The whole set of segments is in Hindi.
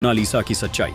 मोनालिसा की सच्चाई।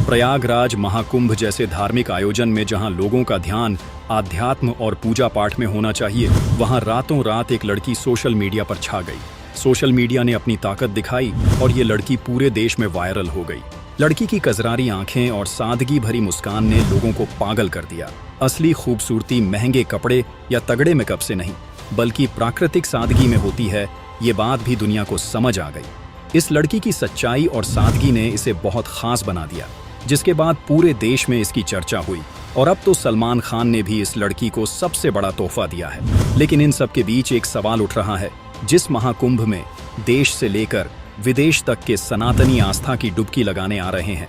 प्रयागराज महाकुंभ जैसे धार्मिक आयोजन में जहां लोगों का ध्यान आध्यात्म और पूजा पाठ में होना चाहिए, वहां रातों रात एक लड़की सोशल मीडिया पर छा गई। सोशल मीडिया ने अपनी ताकत दिखाई और ये लड़की पूरे देश में वायरल हो गई। लड़की की कजरारी आंखें और सादगी भरी मुस्कान ने लोगों को पागल कर दिया। असली खूबसूरती महंगे कपड़े या तगड़े मेकअप से नहीं, बल्कि प्राकृतिक सादगी में होती है। ये बात भी दुनिया को समझ आ गई। इस लड़की की सच्चाई और सादगी ने इसे बहुत खास बना दिया, जिसके बाद पूरे देश में इसकी चर्चा हुई। और अब तो सलमान खान ने भी इस लड़की को सबसे बड़ा तोहफा दिया है। लेकिन इन सब के बीच एक सवाल उठ रहा है। जिस महाकुंभ में देश से लेकर विदेश तक के सनातनी आस्था की डुबकी लगाने आ रहे हैं,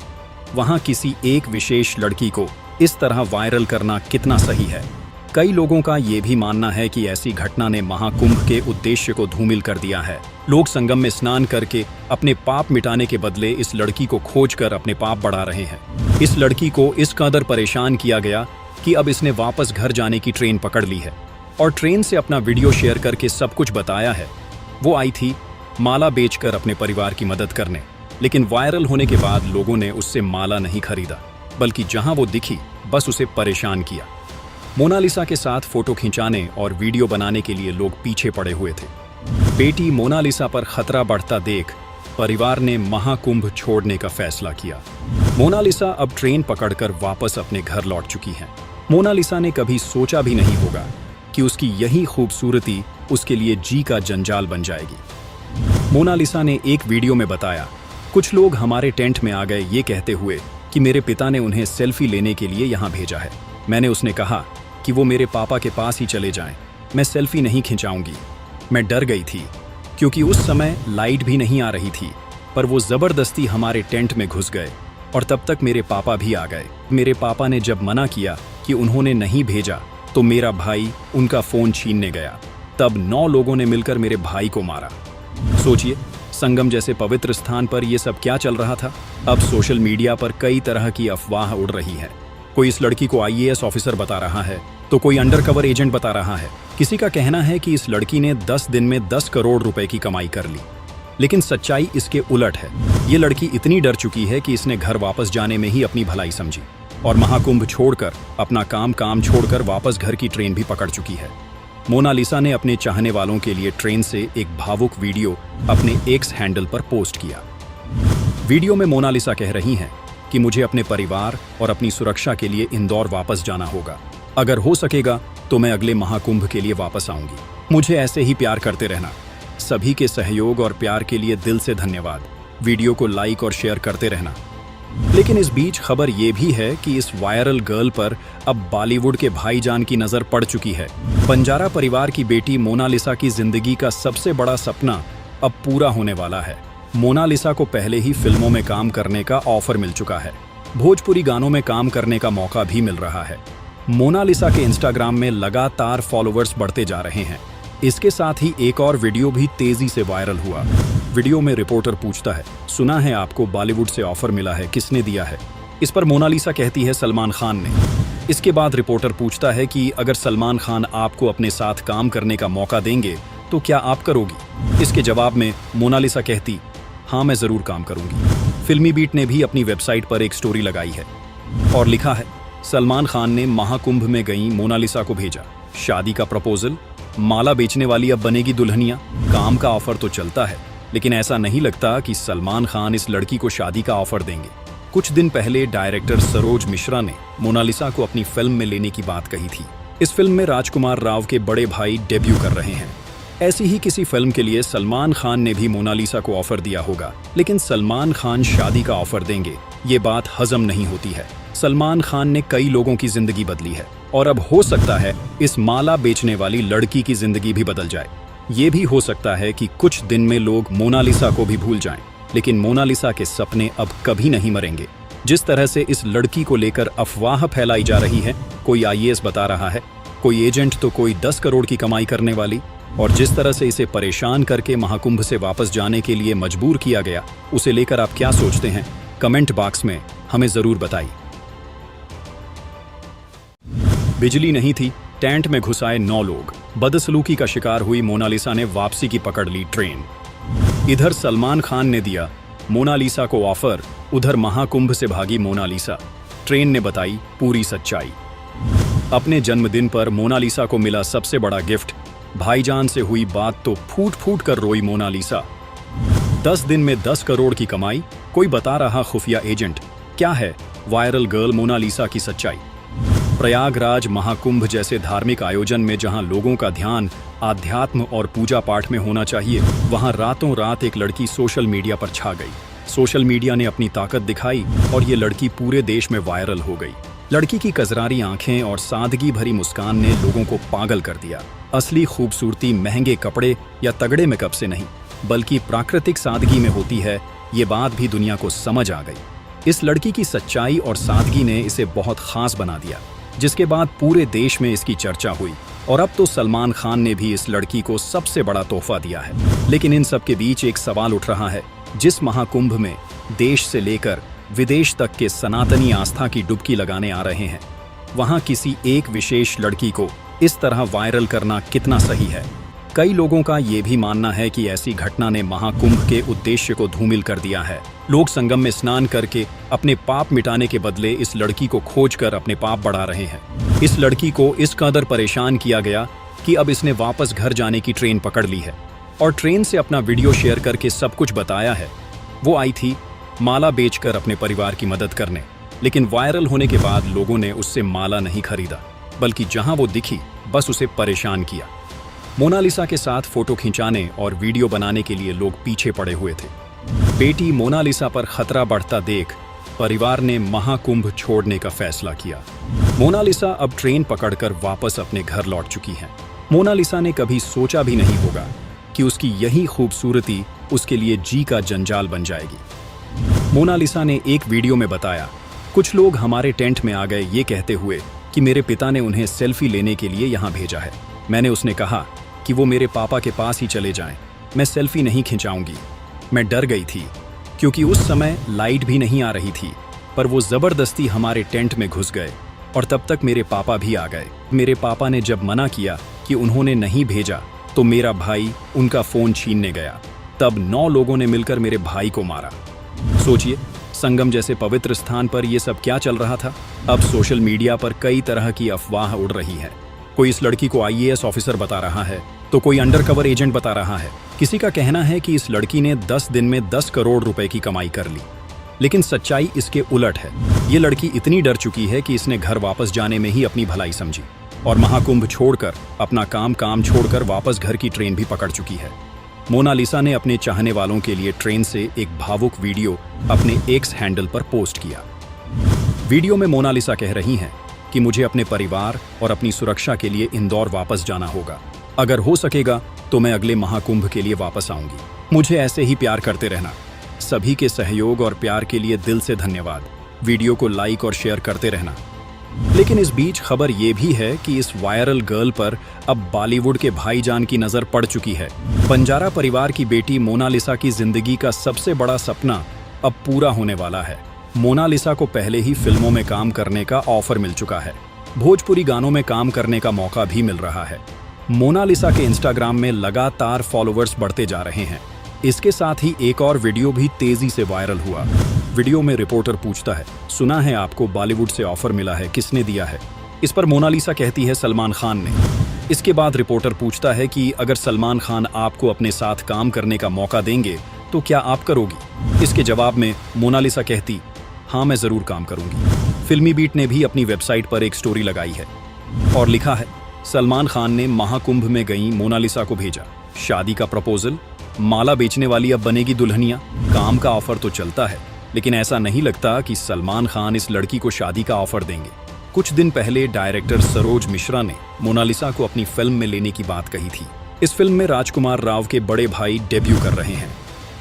वहां किसी एक विशेष लड़की को इस तरह वायरल करना कितना सही है? कई लोगों का ये भी मानना है कि ऐसी घटना ने महाकुंभ के उद्देश्य को धूमिल कर दिया है। लोग संगम में स्नान करके अपने पाप मिटाने के बदले इस लड़की को खोजकर अपने पाप बढ़ा रहे हैं। इस लड़की को इस कदर परेशान किया गया कि अब इसने वापस घर जाने की ट्रेन पकड़ ली है और ट्रेन से अपना वीडियो शेयर करके सब कुछ बताया है। वो आई थी माला बेचकर अपने परिवार की मदद करने, लेकिन वायरल होने के बाद लोगों ने उससे माला नहीं खरीदा, बल्कि जहां वो दिखी बस उसे परेशान किया। मोनालिसा के साथ फोटो खिंचाने और वीडियो बनाने के लिए लोग पीछे पड़े हुए थे। बेटी मोनालिसा पर खतरा बढ़ता देख परिवार ने महाकुंभ छोड़ने का फैसला किया। मोनालिसा अब ट्रेन पकड़कर वापस अपने घर लौट चुकी है। मोनालिसा ने कभी सोचा भी नहीं होगा कि उसकी यही खूबसूरती उसके लिए जी का जंजाल बन जाएगी। मोनालिसा ने एक वीडियो में बताया, कुछ लोग हमारे टेंट में आ गए ये कहते हुए कि मेरे पिता ने उन्हें सेल्फी लेने के लिए यहाँ भेजा है। मैंने उसने कहा कि वो मेरे पापा के पास ही चले जाएं, मैं सेल्फी नहीं खिंचाऊंगी। मैं डर गई थी क्योंकि उस समय लाइट भी नहीं आ रही थी, पर वो जबरदस्ती हमारे टेंट में घुस गए और तब तक मेरे पापा भी आ गए। मेरे पापा ने जब मना किया कि उन्होंने नहीं भेजा, तो मेरा भाई उनका फोन छीनने गया। तब 9 लोगों ने मिलकर मेरे भाई को मारा। सोचिए, संगम जैसे पवित्र स्थान पर यह सब क्या चल रहा था। अब सोशल मीडिया पर कई तरह की अफवाह उड़ रही है। कोई इस लड़की को आईएएस ऑफिसर बता रहा है, तो कोई अंडरकवर एजेंट बता रहा है। किसी का कहना है कि इस लड़की ने 10 दिन में 10 करोड़ रुपए की कमाई कर ली। लेकिन सच्चाई इसके उलट है। ये लड़की इतनी डर चुकी है कि इसने घर वापस जाने में ही अपनी भलाई समझी और महाकुंभ छोड़कर अपना काम छोड़कर वापस घर की ट्रेन भी पकड़ चुकी है। मोनालिसा ने अपने चाहने वालों के लिए ट्रेन से एक भावुक वीडियो अपने एक्स हैंडल पर पोस्ट किया। वीडियो में मोनालिसा कह रही हैं कि मुझे अपने परिवार और अपनी सुरक्षा के लिए इंदौर वापस जाना होगा। अगर हो सकेगा तो मैं अगले महाकुंभ के लिए वापस आऊंगी। मुझे ऐसे ही प्यार करते रहना। सभी के सहयोग और प्यार के लिए दिल से धन्यवाद। वीडियो को लाइक और शेयर करते रहना। लेकिन इस बीच खबर ये भी है कि इस वायरल गर्ल पर अब बॉलीवुड के भाईजान की नजर पड़ चुकी है। बंजारा परिवार की बेटी मोनालिसा की जिंदगी का सबसे बड़ा सपना अब पूरा होने वाला है। मोनालिसा को पहले ही फिल्मों में काम करने का ऑफर मिल चुका है। भोजपुरी गानों में काम करने का मौका भी मिल रहा है। मोनालिसा के इंस्टाग्राम में लगातार फॉलोअर्स बढ़ते जा रहे हैं। इसके साथ ही एक और वीडियो भी तेजी से वायरल हुआ। वीडियो में रिपोर्टर पूछता है, सुना है आपको बॉलीवुड से ऑफर मिला है, किसने दिया है? इस पर मोनालिसा कहती है, सलमान खान ने। इसके बाद रिपोर्टर पूछता है कि अगर सलमान खान आपको अपने साथ काम करने का मौका देंगे तो क्या आप करोगी? इसके जवाब में मोनालिसा कहती, हाँ मैं जरूर काम करूंगी। फिल्मी बीट ने भी अपनी वेबसाइट पर एक स्टोरी लगाई है और लिखा है, सलमान खान ने महाकुंभ में गई मोनालिसा को भेजा। शादी का प्रपोजल, माला बेचने वाली अब बनेगी दुल्हनिया। काम का ऑफर तो चलता है, लेकिन ऐसा नहीं लगता कि सलमान खान इस लड़की को शादी का ऑफर देंगे। कुछ दिन पहले डायरेक्टर सरोज मिश्रा ने मोनालिसा को अपनी फिल्म में लेने की बात कही थी। इस फिल्म में राजकुमार राव के बड़े भाई डेब्यू कर रहे हैं। ऐसी ही किसी फिल्म के लिए सलमान खान ने भी मोनालिसा को ऑफर दिया होगा, लेकिन सलमान खान शादी का ऑफर देंगे, ये बात हजम नहीं होती है। सलमान खान ने कई लोगों की जिंदगी बदली है और अब हो सकता है इस माला बेचने वाली लड़की की जिंदगी भी बदल जाए। ये भी हो सकता है कि कुछ दिन में लोग मोनालिसा को भी भूल जाएं, लेकिन मोनालिसा के सपने अब कभी नहीं मरेंगे। जिस तरह से इस लड़की को लेकर अफवाह फैलाई जा रही है, कोई आईएएस बता रहा है, कोई एजेंट तो कोई 10 करोड़ की कमाई करने वाली, और जिस तरह से इसे परेशान करके महाकुंभ से वापस जाने के लिए मजबूर किया गया, उसे लेकर आप क्या सोचते हैं? कमेंट बॉक्स में हमें जरूर बताइए। बिजली नहीं थी, टेंट में घुस आए 9 लोग। बदसलूकी का शिकार हुई मोनालिसा ने वापसी की पकड़ ली ट्रेन। इधर सलमान खान ने दिया मोनालिसा को ऑफर, उधर महाकुंभ से भागी मोनालिसा। ट्रेन ने बताई पूरी सच्चाई। अपने जन्मदिन पर मोनालिसा को मिला सबसे बड़ा गिफ्ट। भाईजान से हुई बात तो फूट फूट कर रोई मोनालिसा। 10 दिन में 10 करोड़ की कमाई, कोई बता रहा खुफिया एजेंट। क्या है वायरल गर्ल मोनालिसा की सच्चाई? प्रयागराज महाकुंभ जैसे धार्मिक आयोजन में जहां लोगों का ध्यान आध्यात्म और पूजा पाठ में होना चाहिए, वहां रातों रात एक लड़की सोशल मीडिया पर छा गई। सोशल मीडिया ने अपनी ताकत दिखाई और ये लड़की पूरे देश में वायरल हो गई। लड़की की कजरारी आंखें और सादगी भरी मुस्कान ने लोगों को पागल कर दिया। असली खूबसूरती महंगे कपड़े या तगड़े मेकअप से नहीं, बल्कि प्राकृतिक सादगी में होती है, ये बात भी दुनिया को समझ आ गई। इस लड़की की सच्चाई और सादगी ने इसे बहुत खास बना दिया, जिसके बाद पूरे देश में इसकी चर्चा हुई और अब तो सलमान खान ने भी इस लड़की को सबसे बड़ा तोहफा दिया है। लेकिन इन सब के बीच एक सवाल उठ रहा है, जिस महाकुंभ में देश से लेकर विदेश तक के सनातनी आस्था की डुबकी लगाने आ रहे हैं, वहां किसी एक विशेष लड़की को इस तरह वायरल करना कितना सही है? कई लोगों का ये भी मानना है कि ऐसी घटना ने महाकुंभ के उद्देश्य को धूमिल कर दिया है। लोग संगम में स्नान करके अपने पाप मिटाने के बदले इस लड़की को खोजकर अपने पाप बढ़ा रहे हैं। इस लड़की को इस कदर परेशान किया गया कि अब इसने वापस घर जाने की ट्रेन पकड़ ली है और ट्रेन से अपना वीडियो शेयर करके सब कुछ बताया है। वो आई थी माला बेचकर अपने परिवार की मदद करने, लेकिन वायरल होने के बाद लोगों ने उससे माला नहीं खरीदा, बल्कि जहां वो दिखी बस उसे परेशान किया। मोनालिसा के साथ फोटो खिंचाने और वीडियो बनाने के लिए लोग पीछे पड़े हुए थे। बेटी मोनालिसा पर खतरा बढ़ता देख परिवार ने महाकुंभ छोड़ने का फैसला किया। मोनालिसा अब ट्रेन पकड़कर वापस अपने घर लौट चुकी है। मोनालिसा ने कभी सोचा भी नहीं होगा कि उसकी यही खूबसूरती उसके लिए जी का जंजाल बन जाएगी। मोनालिसा ने एक वीडियो में बताया, कुछ लोग हमारे टेंट में आ गए ये कहते हुए कि मेरे पिता ने उन्हें सेल्फी लेने के लिए यहाँ भेजा है। मैंने उसने कहा कि वो मेरे पापा के पास ही चले जाएं, मैं सेल्फी नहीं खिंचाऊंगी। मैं डर गई थी क्योंकि उस समय लाइट भी नहीं आ रही थी, पर वो जबरदस्ती हमारे टेंट में घुस गए और तब तक मेरे पापा भी आ गए। मेरे पापा ने जब मना किया कि उन्होंने नहीं भेजा तो मेरा भाई उनका फोन छीनने गया। तब 9 लोगों ने मिलकर मेरे भाई को मारा। सोचिए, संगम जैसे पवित्र स्थान पर यह सब क्या चल रहा था। अब सोशल मीडिया पर कई तरह की अफवाह उड़ रही है। कोई इस लड़की को IAS ऑफिसर बता रहा है तो कोई अंडरकवर एजेंट बता रहा है। किसी का कहना है कि इस लड़की ने 10 दिन में 10 करोड़ रुपए की कमाई कर ली, लेकिन सच्चाई इसके उलट है। ये लड़की इतनी डर चुकी है कि इसने घर वापस जाने में ही अपनी भलाई समझी और महाकुंभ छोड़कर अपना काम छोड़कर वापस घर की ट्रेन भी पकड़ चुकी है। मोनालिसा ने अपने चाहने वालों के लिए ट्रेन से एक भावुक वीडियो अपने X हैंडल पर पोस्ट किया। वीडियो में मोनालिसा कह रही हैं कि मुझे अपने परिवार और अपनी सुरक्षा के लिए इंदौर वापस जाना होगा। अगर हो सकेगा तो मैं अगले महाकुंभ के लिए वापस आऊंगी। मुझे ऐसे ही प्यार करते रहना। सभी के सहयोग और प्यार के लिए दिल से धन्यवाद। वीडियो को लाइक और शेयर करते रहना। लेकिन इस बीच खबर ये भी है कि इस वायरल गर्ल पर अब बॉलीवुड के भाईजान की नजर पड़ चुकी है। बंजारा परिवार की बेटी मोनालिसा की जिंदगी का सबसे बड़ा सपना अब पूरा होने वाला है। मोनालिसा को पहले ही फिल्मों में काम करने का ऑफर मिल चुका है। भोजपुरी गानों में काम करने का मौका भी मिल रहा है। मोनालिसा के इंस्टाग्राम में लगातार फॉलोअर्स बढ़ते जा रहे हैं। इसके साथ ही एक और वीडियो भी तेजी से वायरल हुआ। वीडियो में रिपोर्टर पूछता है, सुना है आपको बॉलीवुड से ऑफर मिला है, किसने दिया है? इस पर मोनालिसा कहती है, सलमान खान ने। इसके बाद रिपोर्टर पूछता है कि अगर सलमान खान आपको अपने साथ काम करने का मौका देंगे तो क्या आप करोगी? इसके जवाब में मोनालिसा कहती, हाँ मैं जरूर काम करूंगी। फिल्मी बीट ने भी अपनी वेबसाइट पर एक स्टोरी लगाई है और लिखा है, सलमान खान ने महाकुंभ में गई मोनालिसा को भेजा, शादी का प्रपोजल, माला बेचने वाली अब बनेगी दुल्हनिया। काम का ऑफर तो चलता है, लेकिन ऐसा नहीं लगता कि सलमान खान इस लड़की को शादी का ऑफर देंगे। कुछ दिन पहले डायरेक्टर सरोज मिश्रा ने मोनालिसा को अपनी फिल्म में लेने की बात कही थी। इस फिल्म में राजकुमार राव के बड़े भाई डेब्यू कर रहे हैं।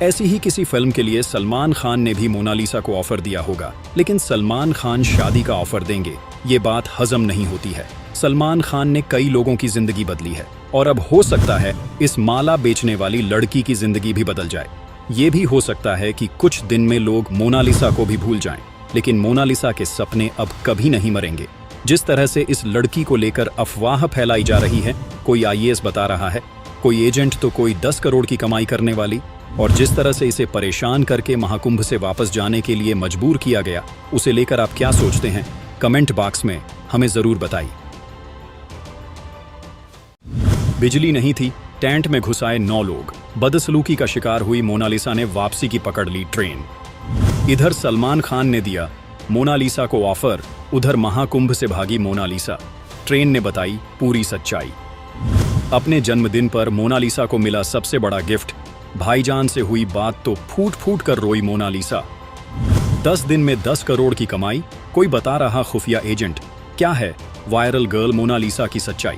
ऐसी ही किसी फिल्म के लिए सलमान खान ने भी मोनालिसा को ऑफर दिया होगा, लेकिन सलमान खान शादी का ऑफर देंगे, ये बात हजम नहीं होती है। सलमान खान ने कई लोगों की जिंदगी बदली है और अब हो सकता है इस माला बेचने वाली लड़की की जिंदगी भी बदल जाए। ये भी हो सकता है कि कुछ दिन में लोग मोनालिसा को भी भूल जाएं, लेकिन मोनालिसा के सपने अब कभी नहीं मरेंगे। जिस तरह से इस लड़की को लेकर अफवाह फैलाई जा रही है, कोई IAS बता रहा है, कोई एजेंट तो कोई 10 करोड़ की कमाई करने वाली, और जिस तरह से इसे परेशान करके महाकुंभ से वापस जाने के लिए मजबूर किया गया, उसे लेकर आप क्या सोचते हैं? कमेंट बॉक्स में हमें जरूर बताइए। बिजली नहीं थी, टेंट में घुसाए 9 लोग। बदसलूकी का शिकार हुई मोनालिसा ने वापसी की पकड़ ली ट्रेन। इधर सलमान खान ने दिया मोनालिसा को ऑफर, उधर महाकुंभ से भागी मोनालिसा। ट्रेन ने बताई पूरी सच्चाई। अपने जन्मदिन पर मोनालिसा को मिला सबसे बड़ा गिफ्ट। भाईजान से हुई बात तो फूट फूट कर रोई मोनालिसा। 10 दिन में 10 करोड़ की कमाई, कोई बता रहा खुफिया एजेंट। क्या है वायरल गर्ल मोनालिसा की सच्चाई?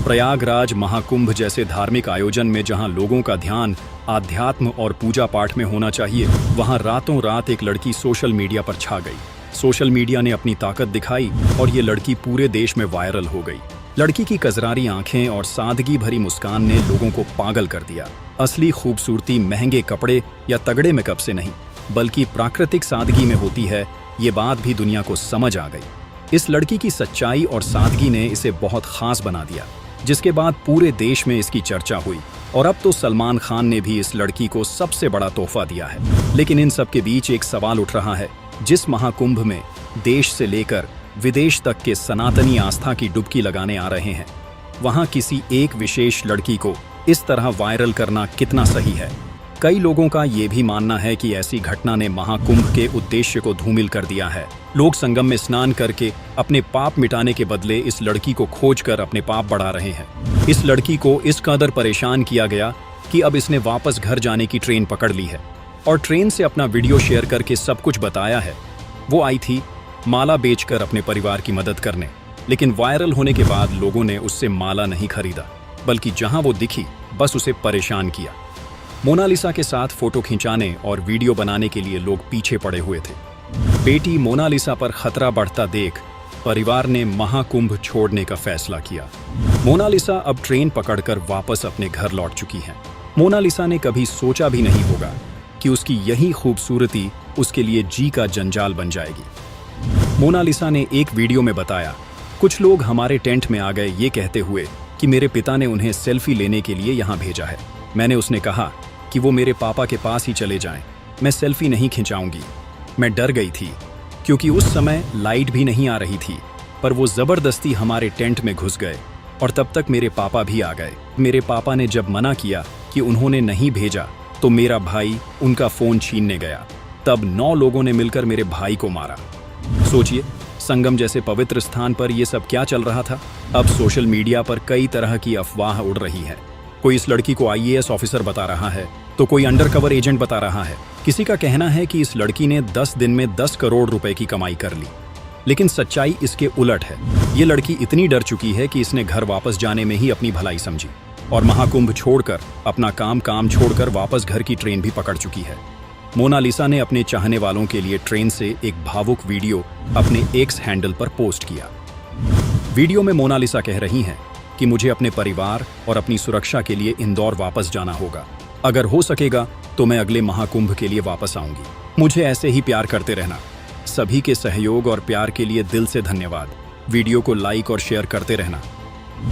प्रयागराज महाकुंभ जैसे धार्मिक आयोजन में जहां लोगों का ध्यान आध्यात्म और पूजा पाठ में होना चाहिए, वहां रातों रात एक लड़की सोशल मीडिया पर छा गई। सोशल मीडिया ने अपनी ताकत दिखाई और ये लड़की पूरे देश में वायरल हो गई। लड़की की कजरारी आंखें और सादगी भरी मुस्कान ने लोगों को पागल कर दिया। असली खूबसूरती महंगे कपड़े या तगड़े मेकअप से नहीं, बल्कि प्राकृतिक सादगी में होती है, ये बात भी दुनिया को समझ आ गई। इस लड़की की सच्चाई और सादगी ने इसे बहुत खास बना दिया, जिसके बाद पूरे देश में इसकी चर्चा हुई। और अब तो सलमान खान ने भी इस लड़की को सबसे बड़ा तोहफा दिया है। लेकिन इन सब के बीच एक सवाल उठ रहा है, जिस महाकुंभ में देश से लेकर विदेश तक के सनातनी आस्था की डुबकी लगाने आ रहे हैं, वहां किसी एक विशेष लड़की को इस तरह वायरल करना कितना सही है? कई लोगों का ये भी मानना है कि ऐसी घटना ने महाकुंभ के उद्देश्य को धूमिल कर दिया है। लोग संगम में स्नान करके अपने पाप मिटाने के बदले इस लड़की को खोजकर अपने पाप बढ़ा रहे हैं। इस लड़की को इस कदर परेशान किया गया कि अब इसने वापस घर जाने की ट्रेन पकड़ ली है और ट्रेन से अपना वीडियो शेयर करके सब कुछ बताया है। वो आई थी माला बेचकर अपने परिवार की मदद करने, लेकिन वायरल होने के बाद लोगों ने उससे माला नहीं खरीदा, बल्कि जहां वो दिखी बस उसे परेशान किया। मोनालिसा के साथ फोटो खिंचाने और वीडियो बनाने के लिए लोग पीछे पड़े हुए थे। बेटी मोनालिसा पर खतरा बढ़ता देख परिवार ने महाकुंभ छोड़ने का फैसला किया। मोनालिसा अब ट्रेन पकड़कर वापस अपने घर लौट चुकी है। मोनालिसा ने कभी सोचा भी नहीं होगा कि उसकी यही खूबसूरती उसके लिए जी का जंजाल बन जाएगी। मोनालिसा ने एक वीडियो में बताया, कुछ लोग हमारे टेंट में आ गए ये कहते हुए कि मेरे पिता ने उन्हें सेल्फी लेने के लिए यहाँ भेजा है। मैंने उसने कहा कि वो मेरे पापा के पास ही चले जाएं, मैं सेल्फी नहीं खिंचाऊंगी। मैं डर गई थी क्योंकि उस समय लाइट भी नहीं आ रही थी, पर वो जबरदस्ती हमारे टेंट में घुस गए और तब तक मेरे पापा भी आ गए। मेरे पापा ने जब मना किया कि उन्होंने नहीं भेजा, तो मेरा भाई उनका फोन छीनने गया। तब 9 लोगों ने मिलकर मेरे भाई को मारा। सोचिए, संगम जैसे पवित्र स्थान पर यह सब क्या चल रहा था। अब सोशल मीडिया पर कई तरह की अफवाह उड़ रही है। कोई इस लड़की को IAS ऑफिसर बता रहा है, तो कोई अंडरकवर एजेंट बता रहा है। किसी का कहना है कि इस लड़की ने 10 दिन में 10 करोड़ रुपए की कमाई कर ली, लेकिन सच्चाई इसके उलट है। ये लड़की इतनी डर चुकी है कि इसने घर वापस जाने में ही अपनी भलाई समझी और महाकुंभ छोड़कर अपना काम छोड़कर वापस घर की ट्रेन भी पकड़ चुकी है। मोनालिसा ने अपने चाहने वालों के लिए ट्रेन से एक भावुक वीडियो अपने X हैंडल पर पोस्ट किया। वीडियो में मोनालिसा कह रही हैं कि मुझे अपने परिवार और अपनी सुरक्षा के लिए इंदौर वापस जाना होगा। अगर हो सकेगा तो मैं अगले महाकुंभ के लिए वापस आऊंगी। मुझे ऐसे ही प्यार करते रहना। सभी के सहयोग और प्यार के लिए दिल से धन्यवाद। वीडियो को लाइक और शेयर करते रहना।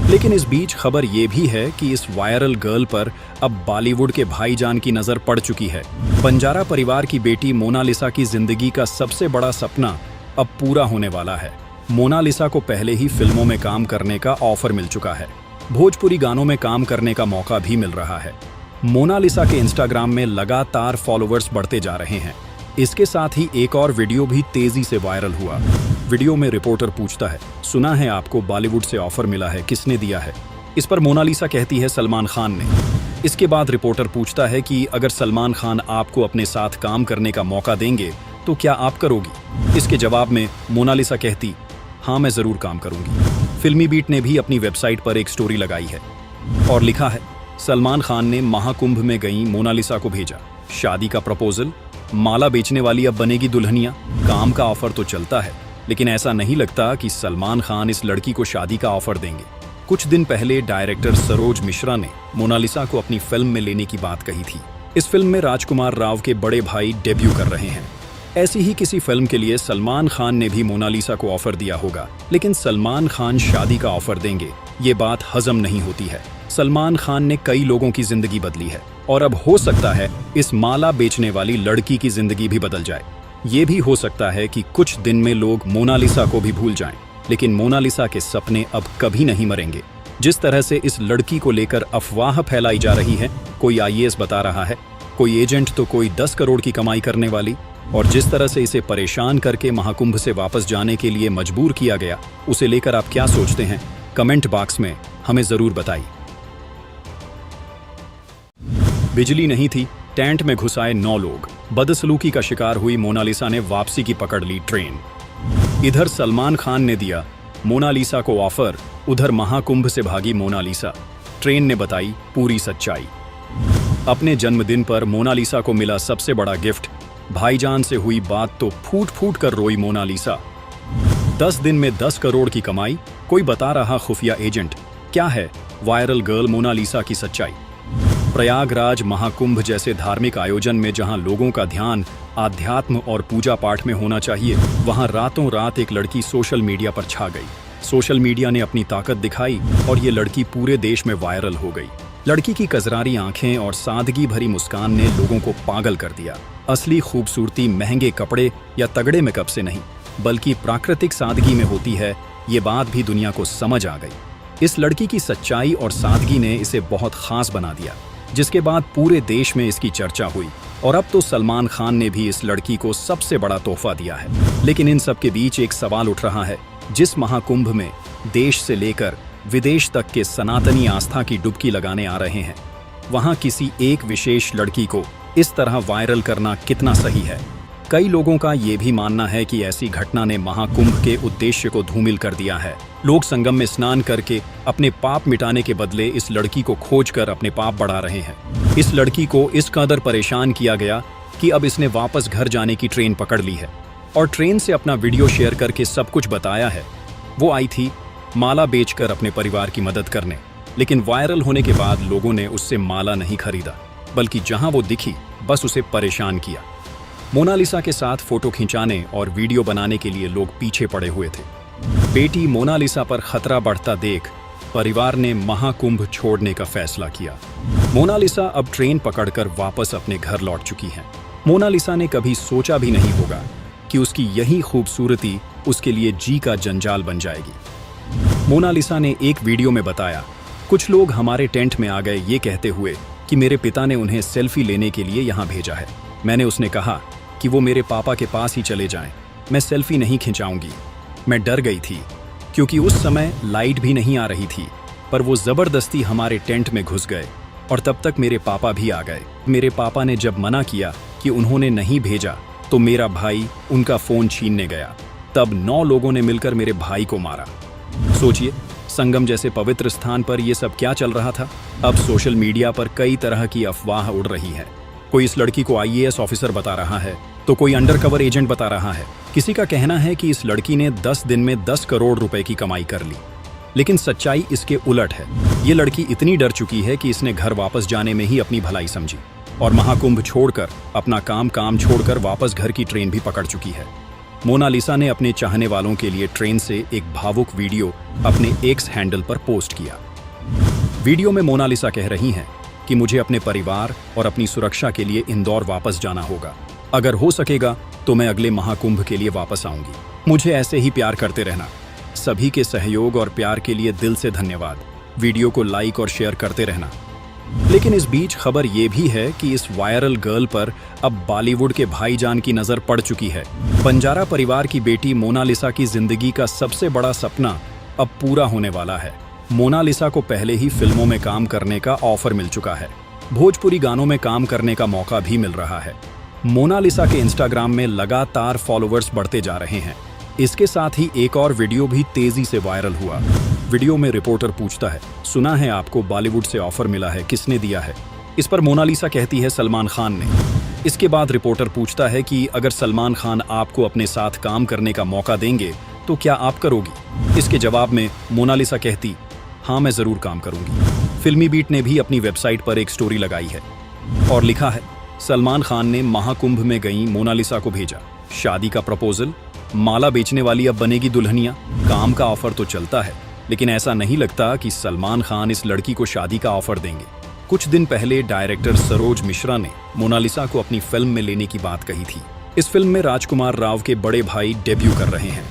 लेकिन इस बीच खबर ये भी है कि इस वायरल गर्ल पर अब बॉलीवुड के भाईजान की नजर पड़ चुकी है। बंजारा परिवार की बेटी मोनालिसा की जिंदगी का सबसे बड़ा सपना अब पूरा होने वाला है। मोनालिसा को पहले ही फिल्मों में काम करने का ऑफर मिल चुका है। भोजपुरी गानों में काम करने का मौका भी मिल रहा है। मोनालिसा के इंस्टाग्राम में लगातार फॉलोअर्स बढ़ते जा रहे हैं। इसके साथ ही एक और वीडियो भी तेजी से वायरल हुआ। वीडियो में रिपोर्टर पूछता है, सुना है आपको बॉलीवुड से ऑफर मिला है, किसने दिया है? इस पर मोनालिसा कहती है, सलमान खान ने। इसके बाद रिपोर्टर पूछता है कि अगर सलमान खान आपको अपने साथ काम करने का मौका देंगे तो क्या आप करोगी? इसके जवाब में मोनालिसा कहती, हाँ मैं जरूर काम करूंगी। फिल्मी बीट ने भी अपनी वेबसाइट पर एक स्टोरी लगाई है और लिखा है, सलमान खान ने महाकुंभ में गई मोनालिसा को भेजा, शादी का प्रपोजल, माला बेचने वाली अब बनेगी दुल्हनिया। काम का ऑफर तो चलता है, लेकिन ऐसा नहीं लगता कि सलमान खान इस लड़की को शादी का ऑफर देंगे। कुछ दिन पहले डायरेक्टर सरोज मिश्रा ने मोनालिसा को अपनी फिल्म में लेने की बात कही थी। इस फिल्म में राजकुमार राव के बड़े भाई डेब्यू कर रहे हैं। ऐसी ही किसी फिल्म के लिए सलमान खान ने भी मोनालिसा को ऑफर दिया होगा, लेकिन सलमान खान शादी का ऑफर देंगे, ये बात हजम नहीं होती है। सलमान खान ने कई लोगों की जिंदगी बदली है और अब हो सकता है इस माला बेचने वाली लड़की की जिंदगी भी बदल जाए। ये भी हो सकता है कि कुछ दिन में लोग मोनालिसा को भी भूल जाएं, लेकिन मोनालिसा के सपने अब कभी नहीं मरेंगे। जिस तरह से इस लड़की को लेकर अफवाह फैलाई जा रही है, कोई आईएएस बता रहा है, कोई एजेंट तो कोई 10 करोड़ की कमाई करने वाली, और जिस तरह से इसे परेशान करके महाकुंभ से वापस जाने के लिए मजबूर किया गया, उसे लेकर आप क्या सोचते हैं? कमेंट बॉक्स में हमें जरूर बताइए। बिजली नहीं थी, टेंट में घुसाए 9 लोग, बदसलूकी का शिकार हुई मोनालिसा ने वापसी की पकड़ ली ट्रेन। इधर सलमान खान ने दिया मोनालिसा को ऑफर, उधर महाकुंभ से भागी मोनालिसा। ट्रेन ने बताई पूरी सच्चाई। अपने जन्मदिन पर मोनालिसा को मिला सबसे बड़ा गिफ्ट, भाईजान से हुई बात तो फूट फूट कर रोई मोनालिसा। 10 दिन में 10 करोड़ की कमाई, कोई बता रहा खुफिया एजेंट। क्या है वायरल गर्ल मोनालिसा की सच्चाई? प्रयागराज महाकुंभ जैसे धार्मिक आयोजन में जहां लोगों का ध्यान आध्यात्म और पूजा पाठ में होना चाहिए, वहां रातों रात एक लड़की सोशल मीडिया पर छा गई। सोशल मीडिया ने अपनी ताकत दिखाई और ये लड़की पूरे देश में वायरल हो गई। लड़की की कजरारी आंखें और सादगी भरी मुस्कान ने लोगों को पागल कर दिया। असली खूबसूरती महंगे कपड़े या तगड़े मेकअप से नहीं, बल्कि प्राकृतिक सादगी में होती है, ये बात भी दुनिया को समझ आ गई। इस लड़की की सच्चाई और सादगी ने इसे बहुत खास बना दिया, जिसके बाद पूरे देश में इसकी चर्चा हुई और अब तो सलमान खान ने भी इस लड़की को सबसे बड़ा तोहफा दिया है। लेकिन इन सब के बीच एक सवाल उठ रहा है, जिस महाकुंभ में देश से लेकर विदेश तक के सनातनी आस्था की डुबकी लगाने आ रहे हैं, वहां किसी एक विशेष लड़की को इस तरह वायरल करना कितना सही है? कई लोगों का ये भी मानना है कि ऐसी घटना ने महाकुंभ के उद्देश्य को धूमिल कर दिया है। लोग संगम में स्नान करके अपने पाप मिटाने के बदले इस लड़की को खोजकर अपने पाप बढ़ा रहे हैं। इस लड़की को इस कदर परेशान किया गया कि अब इसने वापस घर जाने की ट्रेन पकड़ ली है और ट्रेन से अपना वीडियो शेयर करके सब कुछ बताया है। वो आई थी माला बेचकर अपने परिवार की मदद करने, लेकिन वायरल होने के बाद लोगों ने उससे माला नहीं खरीदा, बल्कि जहां वो दिखी बस उसे परेशान किया। मोनालिसा के साथ फोटो खिंचाने और वीडियो बनाने के लिए लोग पीछे पड़े हुए थे। बेटी मोनालिसा पर खतरा बढ़ता देख परिवार ने महाकुंभ छोड़ने का फैसला किया। मोनालिसा अब ट्रेन पकड़कर वापस अपने घर लौट चुकी है। मोनालिसा ने कभी सोचा भी नहीं होगा कि उसकी यही खूबसूरती उसके लिए जी का जंजाल बन जाएगी। मोनालिसा ने एक वीडियो में बताया, कुछ लोग हमारे टेंट में आ गए ये कहते हुए कि मेरे पिता ने उन्हें सेल्फी लेने के लिए यहाँ भेजा है। मैंने उसने कहा कि वो मेरे पापा के पास ही चले जाएं, मैं सेल्फी नहीं खिंचाऊंगी। मैं डर गई थी क्योंकि उस समय लाइट भी नहीं आ रही थी, पर वो जबरदस्ती हमारे टेंट में घुस गए और तब तक मेरे पापा भी आ गए। मेरे पापा ने जब मना किया कि उन्होंने नहीं भेजा, तो मेरा भाई उनका फोन छीनने गया। तब 9 लोगों ने मिलकर मेरे भाई को मारा। सोचिए, संगम जैसे पवित्र स्थान पर यह सब क्या चल रहा था। अब सोशल मीडिया पर कई तरह की अफवाह उड़ रही है। कोई इस लड़की को आईएएस ऑफिसर बता रहा है, तो कोई अंडरकवर एजेंट बता रहा है। किसी का कहना है कि इस लड़की ने 10 दिन में 10 करोड़ रुपए की कमाई कर ली, लेकिन सच्चाई इसके उलट है। ये लड़की इतनी डर चुकी है कि इसने घर वापस जाने में ही अपनी भलाई समझी और महाकुंभ छोड़कर अपना काम छोड़कर वापस घर की ट्रेन भी पकड़ चुकी है। मोनालिसा ने अपने चाहने वालों के लिए ट्रेन से एक भावुक वीडियो अपने एक्स हैंडल पर पोस्ट किया। वीडियो में मोनालिसा कह रही हैं कि मुझे अपने परिवार और अपनी सुरक्षा के लिए इंदौर वापस जाना होगा। अगर हो सकेगा तो मैं अगले महाकुंभ के लिए वापस आऊंगी। मुझे ऐसे ही प्यार करते रहना। सभी के सहयोग और प्यार के लिए दिल से धन्यवाद। वीडियो को लाइक और शेयर करते रहना। लेकिन इस बीच खबर ये भी है कि इस वायरल गर्ल पर अब बॉलीवुड के भाईजान की नजर पड़ चुकी है। बंजारा परिवार की बेटी मोनालिसा की जिंदगी का सबसे बड़ा सपना अब पूरा होने वाला है। मोनालिसा को पहले ही फिल्मों में काम करने का ऑफर मिल चुका है। भोजपुरी गानों में काम करने का मौका भी मिल रहा है। मोनालिसा के इंस्टाग्राम में लगातार फॉलोअर्स बढ़ते जा रहे हैं। इसके साथ ही एक और वीडियो भी तेजी से वायरल हुआ। वीडियो में रिपोर्टर पूछता है, सुना है आपको बॉलीवुड से ऑफर मिला है, किसने दिया है? इस पर मोनालिसा कहती है, सलमान खान ने। इसके बाद रिपोर्टर पूछता है कि अगर सलमान खान आपको अपने साथ काम करने का मौका देंगे तो क्या आप करोगी? इसके जवाब में मोनालिसा कहती, हाँ मैं जरूर काम करूंगी। फिल्मी बीट ने भी अपनी वेबसाइट पर एक स्टोरी लगाई है और लिखा है, सलमान खान ने महाकुंभ में गई मोनालिसा को भेजा, शादी का प्रपोजल, माला बेचने वाली अब बनेगी दुल्हनिया। काम का ऑफर तो चलता है, लेकिन ऐसा नहीं लगता कि सलमान खान इस लड़की को शादी का ऑफर देंगे। कुछ दिन पहले डायरेक्टर सरोज मिश्रा ने मोनालिसा को अपनी फिल्म में लेने की बात कही थी। इस फिल्म में राजकुमार राव के बड़े भाई डेब्यू कर रहे हैं।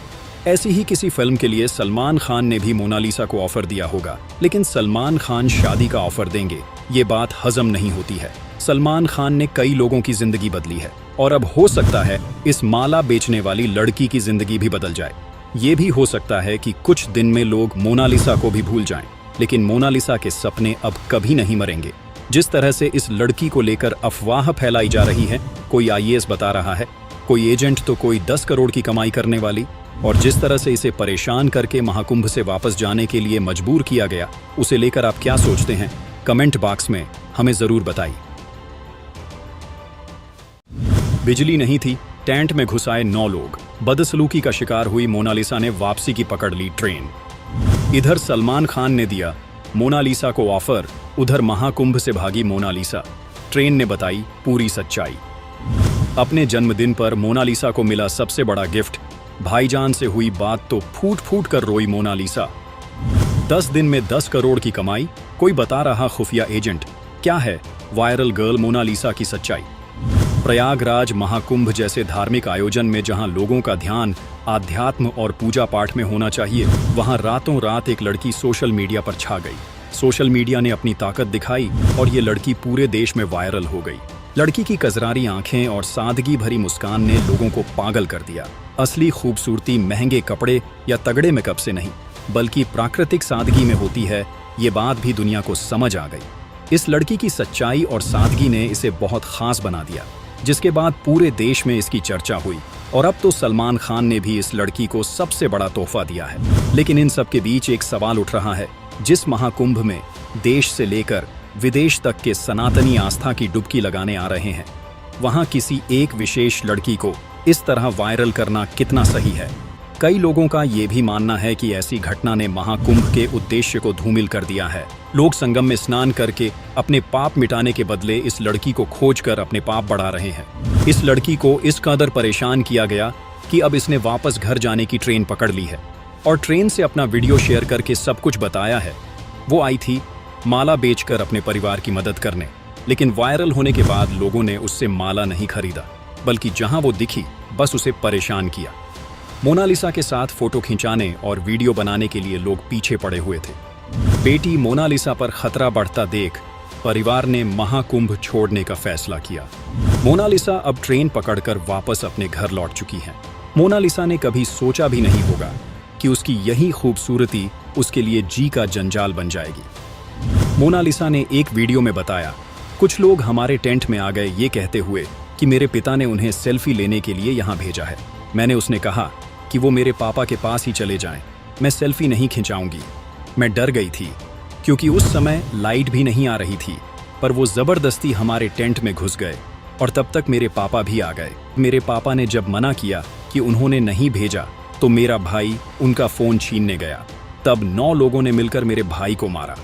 ऐसी ही किसी फिल्म के लिए सलमान खान ने भी मोनालिसा को ऑफर दिया होगा, लेकिन सलमान खान शादी का ऑफर देंगे, ये बात हजम नहीं होती है। सलमान खान ने कई लोगों की जिंदगी बदली है और अब हो सकता है इस माला बेचने वाली लड़की की जिंदगी भी बदल जाए। ये भी हो सकता है कि कुछ दिन में लोग मोनालिसा को भी भूल जाएं, लेकिन मोनालिसा के सपने अब कभी नहीं मरेंगे। जिस तरह से इस लड़की को लेकर अफवाह फैलाई जा रही है, कोई आईएएस बता रहा है, कोई एजेंट तो कोई 10 करोड़ की कमाई करने वाली, और जिस तरह से इसे परेशान करके महाकुंभ से वापस जाने के लिए मजबूर किया गया, उसे लेकर आप क्या सोचते हैं? कमेंट बॉक्स में हमें जरूर बताइए। बिजली नहीं थी, टेंट में घुसाए 9 लोग। बदसलूकी का शिकार हुई मोनालिसा ने वापसी की पकड़ ली ट्रेन। इधर सलमान खान ने दिया मोनालिसा को ऑफर, उधर महाकुंभ से भागी मोनालिसा। ट्रेन ने बताई पूरी सच्चाई। अपने जन्मदिन पर मोनालिसा को मिला सबसे बड़ा गिफ्ट। भाईजान से हुई बात तो फूट फूट कर रोई मोनालिसा। 10 दिन में 10 करोड़ की कमाई, कोई बता रहा खुफिया एजेंट। क्या है वायरल गर्ल मोनालिसा की सच्चाई? प्रयागराज महाकुंभ जैसे धार्मिक आयोजन में जहां लोगों का ध्यान आध्यात्म और पूजा पाठ में होना चाहिए, वहां रातों रात एक लड़की सोशल मीडिया पर छा गई। सोशल मीडिया ने अपनी ताकत दिखाई और ये लड़की पूरे देश में वायरल हो गई। लड़की की कजरारी आंखें और सादगी भरी मुस्कान ने लोगों को पागल कर दिया। असली खूबसूरती महंगे कपड़े या तगड़े मेकअप से नहीं, बल्कि प्राकृतिक सादगी में होती है, ये बात भी दुनिया को समझ आ गई। इस लड़की की सच्चाई और सादगी ने इसे बहुत खास बना दिया, जिसके बाद पूरे देश में इसकी चर्चा हुई और अब तो सलमान खान ने भी इस लड़की को सबसे बड़ा तोहफा दिया है। लेकिन इन सब के बीच एक सवाल उठ रहा है, जिस महाकुंभ में देश से लेकर विदेश तक के सनातनी आस्था की डुबकी लगाने आ रहे हैं, वहां किसी एक विशेष लड़की को इस तरह वायरल करना कितना सही है? कई लोगों का ये भी मानना है कि ऐसी घटना ने महाकुंभ के उद्देश्य को धूमिल कर दिया है। लोग संगम में स्नान करके अपने पाप मिटाने के बदले इस लड़की को खोजकर अपने पाप बढ़ा रहे हैं। इस लड़की को इस कदर परेशान किया गया कि अब इसने वापस घर जाने की ट्रेन पकड़ ली है और ट्रेन से अपना वीडियो शेयर करके सब कुछ बताया है। वो आई थी माला बेचकर अपने परिवार की मदद करने, लेकिन वायरल होने के बाद लोगों ने उससे माला नहीं खरीदा, बल्कि जहां वो दिखी बस उसे परेशान किया। मोनालिसा के साथ फोटो खिंचाने और वीडियो बनाने के लिए लोग पीछे पड़े हुए थे। बेटी मोनालिसा पर खतरा बढ़ता देख परिवार ने महाकुंभ छोड़ने का फैसला किया। मोनालिसा अब ट्रेन पकड़कर वापस अपने घर लौट चुकी है। मोनालिसा ने कभी सोचा भी नहीं होगा कि उसकी यही खूबसूरती उसके लिए जी का जंजाल बन जाएगी। मोनालिसा ने एक वीडियो में बताया, कुछ लोग हमारे टेंट में आ गए ये कहते हुए कि मेरे पिता ने उन्हें सेल्फी लेने के लिए यहाँ भेजा है। मैंने उसने कहा कि वो मेरे पापा के पास ही चले जाएं, मैं सेल्फी नहीं खिंचाऊंगी। मैं डर गई थी क्योंकि उस समय लाइट भी नहीं आ रही थी, पर वो जबरदस्ती हमारे टेंट में घुस गए और तब तक मेरे पापा भी आ गए। मेरे पापा ने जब मना किया कि उन्होंने नहीं भेजा, तो मेरा भाई उनका फोन छीनने गया। तब 9 लोगों ने मिलकर मेरे भाई को मारा।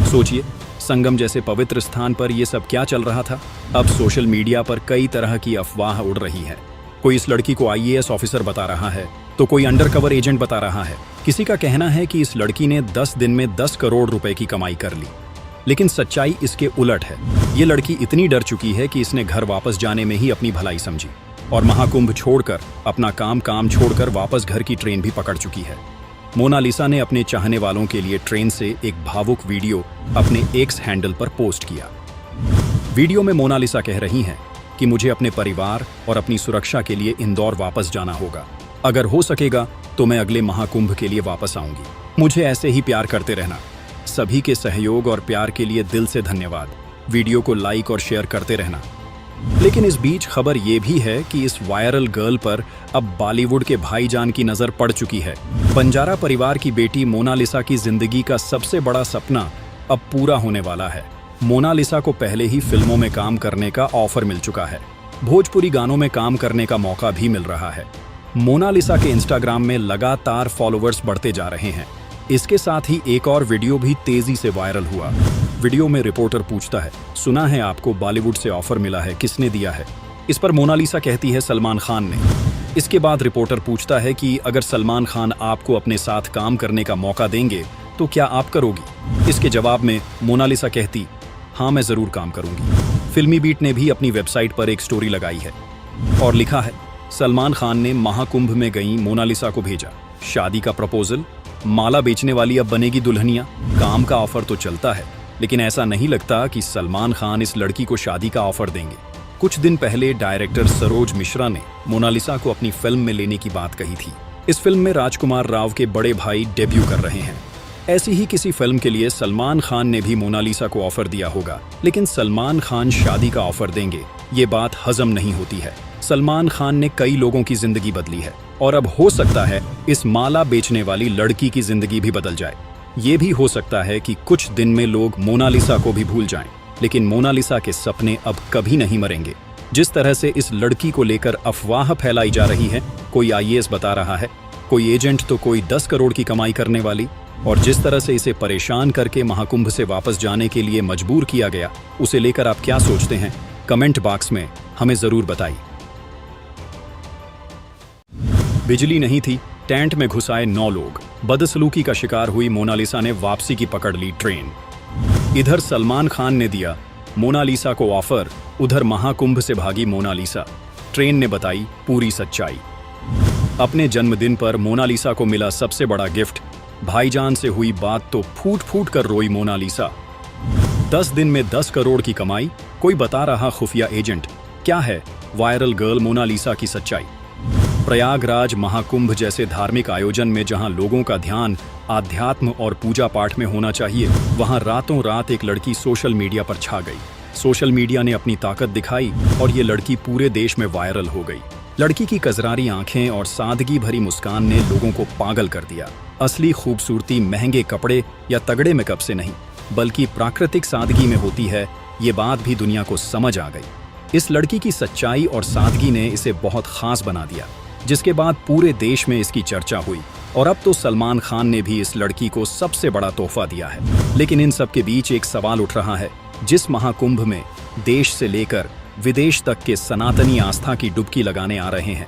सोचिए, संगम जैसे पवित्र स्थान पर यह सब क्या चल रहा था। अब सोशल मीडिया पर कई तरह की अफवाह उड़ रही है। कोई इस लड़की को आईएएस ऑफिसर बता रहा है, तो कोई अंडरकवर एजेंट बता रहा है। किसी का कहना है कि इस लड़की ने 10 दिन में 10 करोड़ रुपए की कमाई कर ली, लेकिन सच्चाई इसके उलट है। ये लड़की इतनी डर चुकी है कि इसने घर वापस जाने में ही अपनी भलाई समझी और महाकुंभ छोड़कर अपना काम छोड़कर वापस घर की ट्रेन भी पकड़ चुकी है। मोनालिसा ने अपने चाहने वालों के लिए ट्रेन से एक भावुक वीडियो अपने एक्स हैंडल पर पोस्ट किया। वीडियो में मोनालिसा कह रही हैं कि मुझे अपने परिवार और अपनी सुरक्षा के लिए इंदौर वापस जाना होगा। अगर हो सकेगा तो मैं अगले महाकुंभ के लिए वापस आऊंगी। मुझे ऐसे ही प्यार करते रहना। सभी के सहयोग और प्यार के लिए दिल से धन्यवाद। वीडियो को लाइक और शेयर करते रहना। लेकिन इस बीच खबर ये भी है कि इस वायरल गर्ल पर अब बॉलीवुड के भाईजान की नजर पड़ चुकी है। बंजारा परिवार की बेटी मोनालिसा की जिंदगी का सबसे बड़ा सपना अब पूरा होने वाला है। मोनालिसा को पहले ही फिल्मों में काम करने का ऑफर मिल चुका है। भोजपुरी गानों में काम करने का मौका भी मिल रहा है। मोनालिसा के इंस्टाग्राम में लगातार फॉलोअर्स बढ़ते जा रहे हैं। इसके साथ ही एक और वीडियो भी तेजी से वायरल हुआ। वीडियो में रिपोर्टर पूछता है, सुना है आपको बॉलीवुड से ऑफर मिला है, किसने दिया है? इस पर मोनालिसा कहती है, सलमान खान ने। इसके बाद रिपोर्टर पूछता है कि अगर सलमान खान आपको अपने साथ काम करने का मौका देंगे तो क्या आप करोगी? इसके जवाब में मोनालिसा कहती, हाँ मैं जरूर काम करूंगी। फिल्मी बीट ने भी अपनी वेबसाइट पर एक स्टोरी लगाई है और लिखा है, सलमान खान ने महाकुंभ में गई मोनालिसा को भेजा, शादी का प्रपोजल, माला बेचने वाली अब बनेगी दुल्हनिया। काम का ऑफर तो चलता है, लेकिन ऐसा नहीं लगता कि सलमान खान इस लड़की को शादी का ऑफर देंगे। कुछ दिन पहले डायरेक्टर सरोज मिश्रा ने मोनालिसा को अपनी फिल्म में लेने की बात कही थी। इस फिल्म में राजकुमार राव के बड़े भाई डेब्यू कर रहे हैं। ऐसी ही किसी फिल्म के लिए सलमान खान ने भी मोनालिसा को ऑफर दिया होगा, लेकिन सलमान खान शादी का ऑफर देंगे, ये बात हजम नहीं होती है। सलमान खान ने कई लोगों की जिंदगी बदली है और अब हो सकता है इस माला बेचने वाली लड़की की जिंदगी भी बदल जाए। ये भी हो सकता है कि कुछ दिन में लोग मोनालिसा को भी भूल जाएं, लेकिन मोनालिसा के सपने अब कभी नहीं मरेंगे। जिस तरह से इस लड़की को लेकर अफवाह फैलाई जा रही है, कोई आईएएस बता रहा है, कोई एजेंट तो कोई 10 करोड़ की कमाई करने वाली, और जिस तरह से इसे परेशान करके महाकुंभ से वापस जाने के लिए मजबूर किया गया, उसे लेकर आप क्या सोचते हैं? कमेंट बॉक्स में हमें जरूर बताइए। बिजली नहीं थी, टेंट में घुसाए 9 लोग, बदसलूकी का शिकार हुई मोनालिसा ने वापसी की पकड़ ली ट्रेन। इधर सलमान खान ने दिया मोनालिसा को ऑफर, उधर महाकुंभ से भागी मोनालिसा। ट्रेन ने बताई पूरी सच्चाई। अपने जन्मदिन पर मोनालिसा को मिला सबसे बड़ा गिफ्ट, भाईजान से हुई बात तो फूट फूट कर रोई मोनालिसा। 10 दिन में 10 करोड़ की कमाई, कोई बता रहा खुफिया एजेंट। क्या है वायरल गर्ल मोनालिसा की सच्चाई? प्रयागराज महाकुंभ जैसे धार्मिक आयोजन में जहां लोगों का ध्यान आध्यात्म और पूजा पाठ में होना चाहिए, वहां रातों रात एक लड़की सोशल मीडिया पर छा गई। सोशल मीडिया ने अपनी ताकत दिखाई और ये लड़की पूरे देश में वायरल हो गई। लड़की की कजरारी आंखें और सादगी भरी मुस्कान ने लोगों को पागल कर दिया। असली खूबसूरती महंगे कपड़े या तगड़े मेकअप से नहीं, बल्कि प्राकृतिक सादगी में होती है, ये बात भी दुनिया को समझ आ गई। इस लड़की की सच्चाई और सादगी ने इसे बहुत खास बना दिया, जिसके बाद पूरे देश में इसकी चर्चा हुई और अब तो सलमान खान ने भी इस लड़की को सबसे बड़ा तोहफा दिया है। लेकिन इन सब के बीच एक सवाल उठ रहा है, जिस महाकुंभ में देश से लेकर विदेश तक के सनातनी आस्था की डुबकी लगाने आ रहे हैं,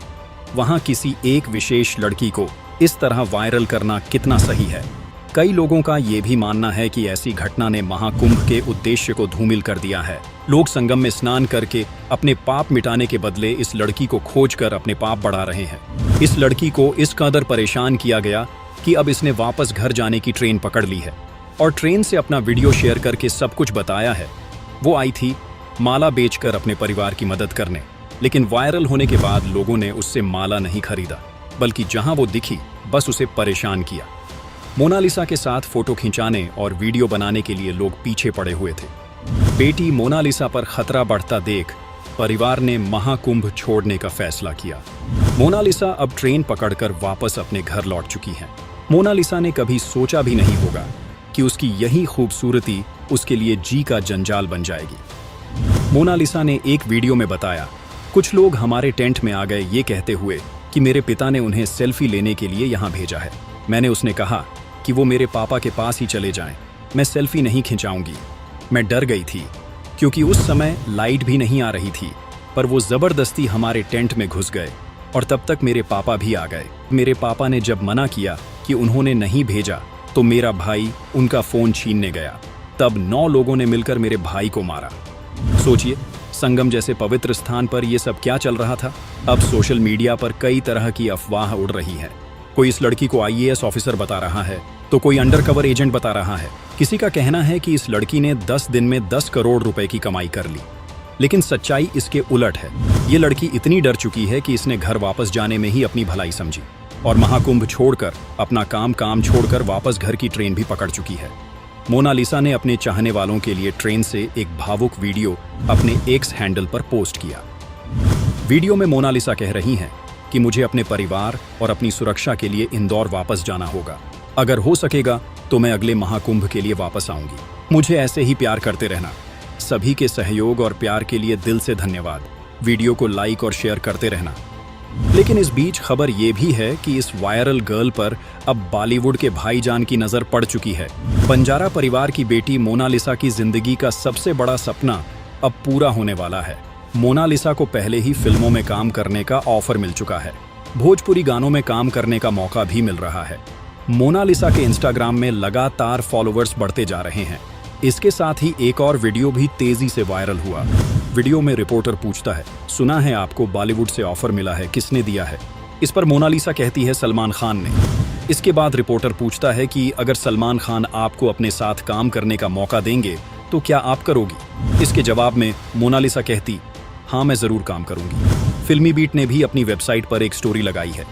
वहां किसी एक विशेष लड़की को इस तरह वायरल करना कितना सही है? कई लोगों का ये भी मानना है कि ऐसी घटना ने महाकुंभ के उद्देश्य को धूमिल कर दिया है। लोग संगम में स्नान करके अपने पाप मिटाने के बदले इस लड़की को खोजकर अपने पाप बढ़ा रहे हैं। इस लड़की को इस कदर परेशान किया गया कि अब इसने वापस घर जाने की ट्रेन पकड़ ली है और ट्रेन से अपना वीडियो शेयर करके सब कुछ बताया है। वो आई थी माला बेचकर अपने परिवार की मदद करने, लेकिन वायरल होने के बाद लोगों ने उससे माला नहीं खरीदा, बल्कि जहां वो दिखी बस उसे परेशान किया। मोनालिसा के साथ फोटो खिंचाने और वीडियो बनाने के लिए लोग पीछे पड़े हुए थे। बेटी मोनालिसा पर खतरा बढ़ता देख परिवार ने महाकुंभ छोड़ने का फैसला किया। मोनालिसा अब ट्रेन पकड़कर वापस अपने घर लौट चुकी है। मोनालिसा ने कभी सोचा भी नहीं होगा कि उसकी यही खूबसूरती उसके लिए जी का जंजाल बन जाएगी। मोनालिसा ने एक वीडियो में बताया, कुछ लोग हमारे टेंट में आ गए ये कहते हुए कि मेरे पिता ने उन्हें सेल्फी लेने के लिए यहाँ भेजा है। मैंने उसने कहा कि वो मेरे पापा के पास ही चले जाएं, मैं सेल्फी नहीं खिंचाऊंगी। मैं डर गई थी क्योंकि उस समय लाइट भी नहीं आ रही थी, पर वो जबरदस्ती हमारे टेंट में घुस गए और तब तक मेरे पापा भी आ गए। मेरे पापा ने जब मना किया कि उन्होंने नहीं भेजा तो मेरा भाई उनका फोन छीनने गया। तब 9 लोगों ने मिलकर मेरे भाई को मारा। सोचिए, संगम जैसे पवित्र स्थान पर यह सब क्या चल रहा था। अब सोशल मीडिया पर कई तरह की अफवाह उड़ रही है। कोई इस लड़की को आईएएस ऑफिसर बता रहा है तो कोई अंडरकवर एजेंट बता रहा है। किसी का कहना है कि इस लड़की ने 10 दिन में 10 करोड़ रुपए की कमाई कर ली, लेकिन सच्चाई इसके उलट है। ये लड़की इतनी डर चुकी है कि इसने घर वापस जाने में ही अपनी भलाई समझी और महाकुंभ छोड़कर अपना काम छोड़कर वापस घर की ट्रेन भी पकड़ चुकी है। मोनालिसा ने अपने चाहने वालों के लिए ट्रेन से एक भावुक वीडियो अपने एक्स हैंडल पर पोस्ट किया। वीडियो में मोनालिसा कह रही हैं कि मुझे अपने परिवार और अपनी सुरक्षा के लिए इंदौर वापस जाना होगा। अगर हो सकेगा तो मैं अगले महाकुंभ के लिए वापस आऊंगी। मुझे ऐसे ही प्यार करते रहना। सभी के सहयोग और प्यार के लिए दिल से धन्यवाद। वीडियो को लाइक और शेयर करते रहना। लेकिन इस बीच खबर ये भी है कि इस वायरल गर्ल पर अब बॉलीवुड के भाईजान की नजर पड़ चुकी है। बंजारा परिवार की बेटी मोनालिसा की जिंदगी का सबसे बड़ा सपना अब पूरा होने वाला है। मोनालिसा को पहले ही फिल्मों में काम करने का ऑफर मिल चुका है। भोजपुरी गानों में काम करने का मौका भी मिल रहा है। मोनालिसा के इंस्टाग्राम में लगातार फॉलोअर्स बढ़ते जा रहे हैं। इसके साथ ही एक और वीडियो भी तेजी से वायरल हुआ। वीडियो में रिपोर्टर पूछता है, सुना है आपको बॉलीवुड से ऑफर मिला है, किसने दिया है? इस पर मोनालिसा कहती है, सलमान खान ने। इसके बाद रिपोर्टर पूछता है कि अगर सलमान खान आपको अपने साथ काम करने का मौका देंगे तो क्या आप करोगी? इसके जवाब में मोनालिसा कहती, हाँ मैं जरूर काम करूंगी। फिल्मी बीट ने भी अपनी वेबसाइट पर एक स्टोरी लगाई है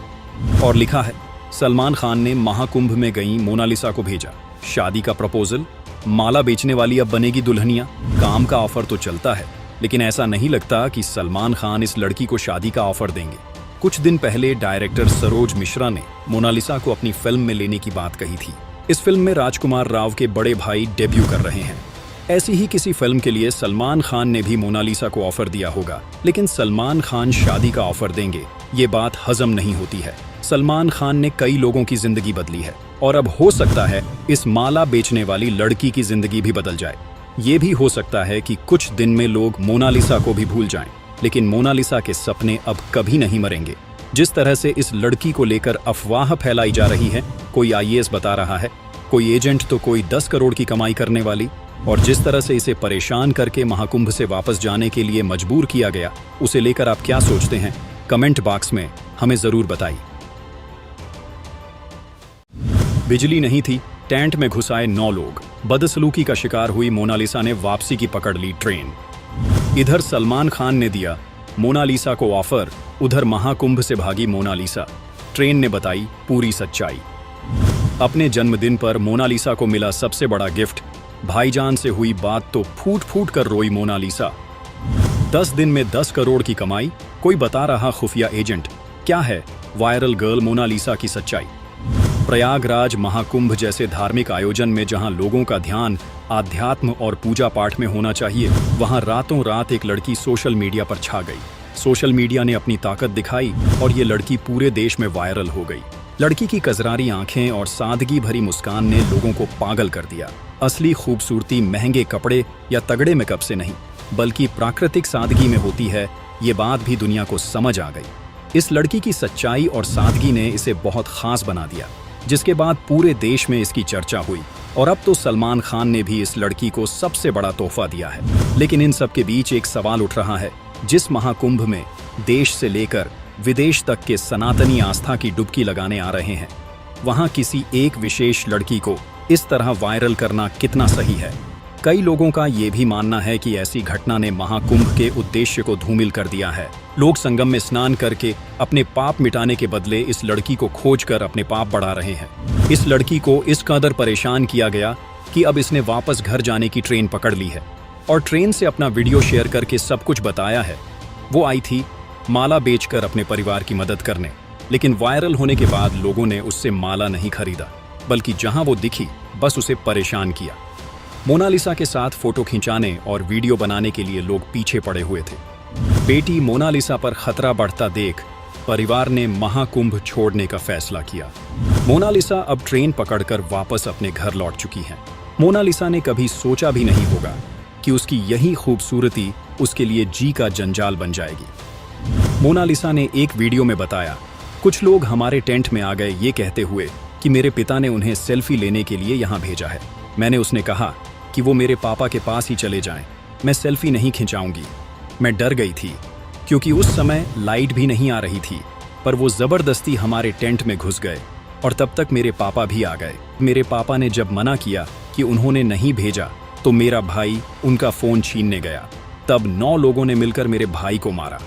और लिखा है, सलमान खान ने महाकुंभ में गई मोनालिसा को भेजा शादी का प्रपोजल, माला बेचने वाली अब बनेगी दुल्हनिया। काम का ऑफर तो चलता है, लेकिन ऐसा नहीं लगता कि सलमान खान इस लड़की को शादी का ऑफर देंगे। कुछ दिन पहले डायरेक्टर सरोज मिश्रा ने मोनालिसा को अपनी फिल्म में लेने की बात कही थी। इस फिल्म में राजकुमार राव के बड़े भाई डेब्यू कर रहे हैं। ऐसी ही किसी फिल्म के लिए सलमान खान ने भी मोनालिसा को ऑफर दिया होगा, लेकिन सलमान खान शादी का ऑफर देंगे, ये बात हजम नहीं होती है। सलमान खान ने कई लोगों की जिंदगी बदली है और अब हो सकता है इस माला बेचने वाली लड़की की जिंदगी भी बदल जाए। ये भी हो सकता है कि कुछ दिन में लोग मोनालिसा को भी भूल जाएं, लेकिन मोनालिसा के सपने अब कभी नहीं मरेंगे। जिस तरह से इस लड़की को लेकर अफवाह फैलाई जा रही है, कोई आईएएस बता रहा है, कोई एजेंट तो कोई 10 करोड़ की कमाई करने वाली, और जिस तरह से इसे परेशान करके महाकुंभ से वापस जाने के लिए मजबूर किया गया, उसे लेकर आप क्या सोचते हैं? कमेंट बॉक्स में हमें जरूर बताइए। बिजली नहीं थी, टेंट में घुसाए 9 लोग। बदसलूकी का शिकार हुई मोनालिसा ने वापसी की पकड़ ली ट्रेन। इधर सलमान खान ने दिया मोनालिसा को ऑफर, उधर महाकुंभ से भागी मोनालिसा। ट्रेन ने बताई पूरी सच्चाई। अपने जन्मदिन पर मोनालिसा को मिला सबसे बड़ा गिफ्ट। भाईजान से हुई बात तो फूट फूट कर रोई मोनालिसा। 10 दिन में 10 करोड़ की कमाई, कोई बता रहा खुफिया एजेंट। क्या है वायरल गर्ल मोनालिसा की सच्चाई? प्रयागराज महाकुंभ जैसे धार्मिक आयोजन में जहां लोगों का ध्यान आध्यात्म और पूजा पाठ में होना चाहिए, वहां रातों रात एक लड़की सोशल मीडिया पर छा गई। सोशल मीडिया ने अपनी ताकत दिखाई और ये लड़की पूरे देश में वायरल हो गई। लड़की की कजरारी आंखें और सादगी भरी मुस्कान ने लोगों को पागल कर दिया। असली खूबसूरती महंगे कपड़े या तगड़े मेकअप से नहीं, बल्कि प्राकृतिक सादगी में होती है, ये बात भी दुनिया को समझ आ गई। इस लड़की की सच्चाई और सादगी ने इसे बहुत खास बना दिया, जिसके बाद पूरे देश में इसकी चर्चा हुई और अब तो सलमान खान ने भी इस लड़की को सबसे बड़ा तोहफा दिया है। लेकिन इन सब के बीच एक सवाल उठ रहा है, जिस महाकुंभ में देश से लेकर विदेश तक के सनातनी आस्था की डुबकी लगाने आ रहे हैं, वहां किसी एक विशेष लड़की को इस तरह वायरल करना कितना सही है? कई लोगों का ये भी मानना है कि ऐसी घटना ने महाकुंभ के उद्देश्य को धूमिल कर दिया है। लोग संगम में स्नान करके अपने पाप मिटाने के बदले इस लड़की को खोजकर अपने पाप बढ़ा रहे हैं। इस लड़की को इस कदर परेशान किया गया कि अब इसने वापस घर जाने की ट्रेन पकड़ ली है और ट्रेन से अपना वीडियो शेयर करके सब कुछ बताया है। वो आई थी माला बेचकर अपने परिवार की मदद करने, लेकिन वायरल होने के बाद लोगों ने उससे माला नहीं खरीदा, बल्कि जहां वो दिखी बस उसे परेशान किया। मोनालिसा के साथ फोटो खिंचाने और वीडियो बनाने के लिए लोग पीछे पड़े हुए थे। बेटी मोनालिसा पर खतरा बढ़ता देख परिवार ने महाकुंभ छोड़ने का फैसला किया। मोनालिसा अब ट्रेन पकड़कर वापस अपने घर लौट चुकी है। मोनालिसा ने कभी सोचा भी नहीं होगा कि उसकी यही खूबसूरती उसके लिए जी का जंजाल बन जाएगी। मोनालिसा ने एक वीडियो में बताया, कुछ लोग हमारे टेंट में आ गए ये कहते हुए कि मेरे पिता ने उन्हें सेल्फी लेने के लिए यहाँ भेजा है। मैंने उसने कहा कि वो मेरे पापा के पास ही चले जाएं, मैं सेल्फी नहीं खिंचाऊंगी। मैं डर गई थी क्योंकि उस समय लाइट भी नहीं आ रही थी, पर वो जबरदस्ती हमारे टेंट में घुस गए और तब तक मेरे पापा भी आ गए। मेरे पापा ने जब मना किया कि उन्होंने नहीं भेजा तो मेरा भाई उनका फोन छीनने गया। तब 9 लोगों ने मिलकर मेरे भाई को मारा।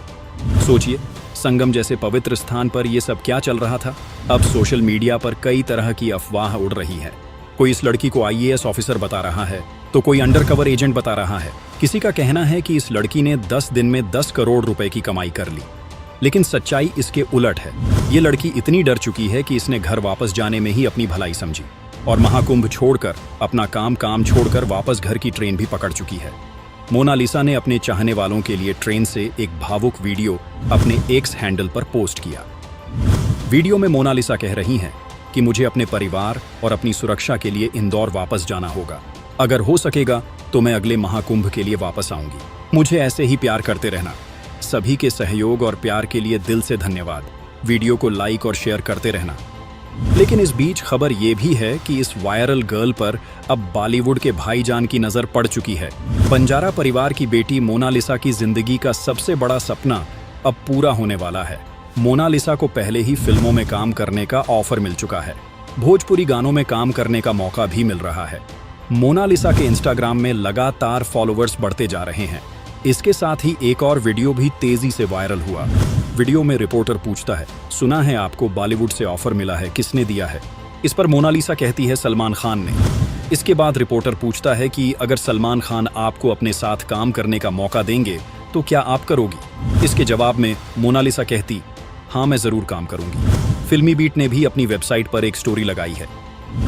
सोचिए, संगम जैसे पवित्र स्थान पर यह सब क्या चल रहा था। अब सोशल मीडिया पर कई तरह की अफवाह उड़ रही है। कोई इस लड़की को आईएएस ऑफिसर बता रहा है तो कोई अंडरकवर एजेंट बता रहा है। किसी का कहना है कि इस लड़की ने 10 दिन में 10 करोड़ रुपए की कमाई कर ली, लेकिन सच्चाई इसके उलट है। ये लड़की इतनी डर चुकी है कि इसने घर वापस जाने में ही अपनी भलाई समझी और महाकुंभ छोड़कर अपना काम छोड़कर वापस घर की ट्रेन भी पकड़ चुकी है। मोनालिसा ने अपने चाहने वालों के लिए ट्रेन से एक भावुक वीडियो अपने एक्स हैंडल पर पोस्ट किया। वीडियो में मोनालिसा कह रही हैं कि मुझे अपने परिवार और अपनी सुरक्षा के लिए इंदौर वापस जाना होगा। अगर हो सकेगा तो मैं अगले महाकुंभ के लिए वापस आऊंगी। मुझे ऐसे ही प्यार करते रहना। सभी के सहयोग और प्यार के लिए दिल से धन्यवाद। वीडियो को लाइक और शेयर करते रहना। लेकिन इस बीच खबर ये भी है कि इस वायरल गर्ल पर अब बॉलीवुड के भाईजान की नजर पड़ चुकी है। बंजारा परिवार की बेटी मोनालिसा की जिंदगी का सबसे बड़ा सपना अब पूरा होने वाला है। मोनालिसा को पहले ही फिल्मों में काम करने का ऑफर मिल चुका है। भोजपुरी गानों में काम करने का मौका भी मिल रहा है। मोनालिसा के इंस्टाग्राम में लगातार फॉलोअर्स बढ़ते जा रहे हैं। इसके साथ ही एक और वीडियो भी तेजी से वायरल हुआ। वीडियो में रिपोर्टर पूछता है, सुना है आपको बॉलीवुड से ऑफर मिला है, किसने दिया है? इस पर मोनालिसा कहती है, सलमान खान ने। इसके बाद रिपोर्टर पूछता है कि अगर सलमान खान आपको अपने साथ काम करने का मौका देंगे तो क्या आप करोगी? इसके जवाब में मोनालिसा कहती, हाँ मैं जरूर काम करूंगी। फिल्मी बीट ने भी अपनी वेबसाइट पर एक स्टोरी लगाई है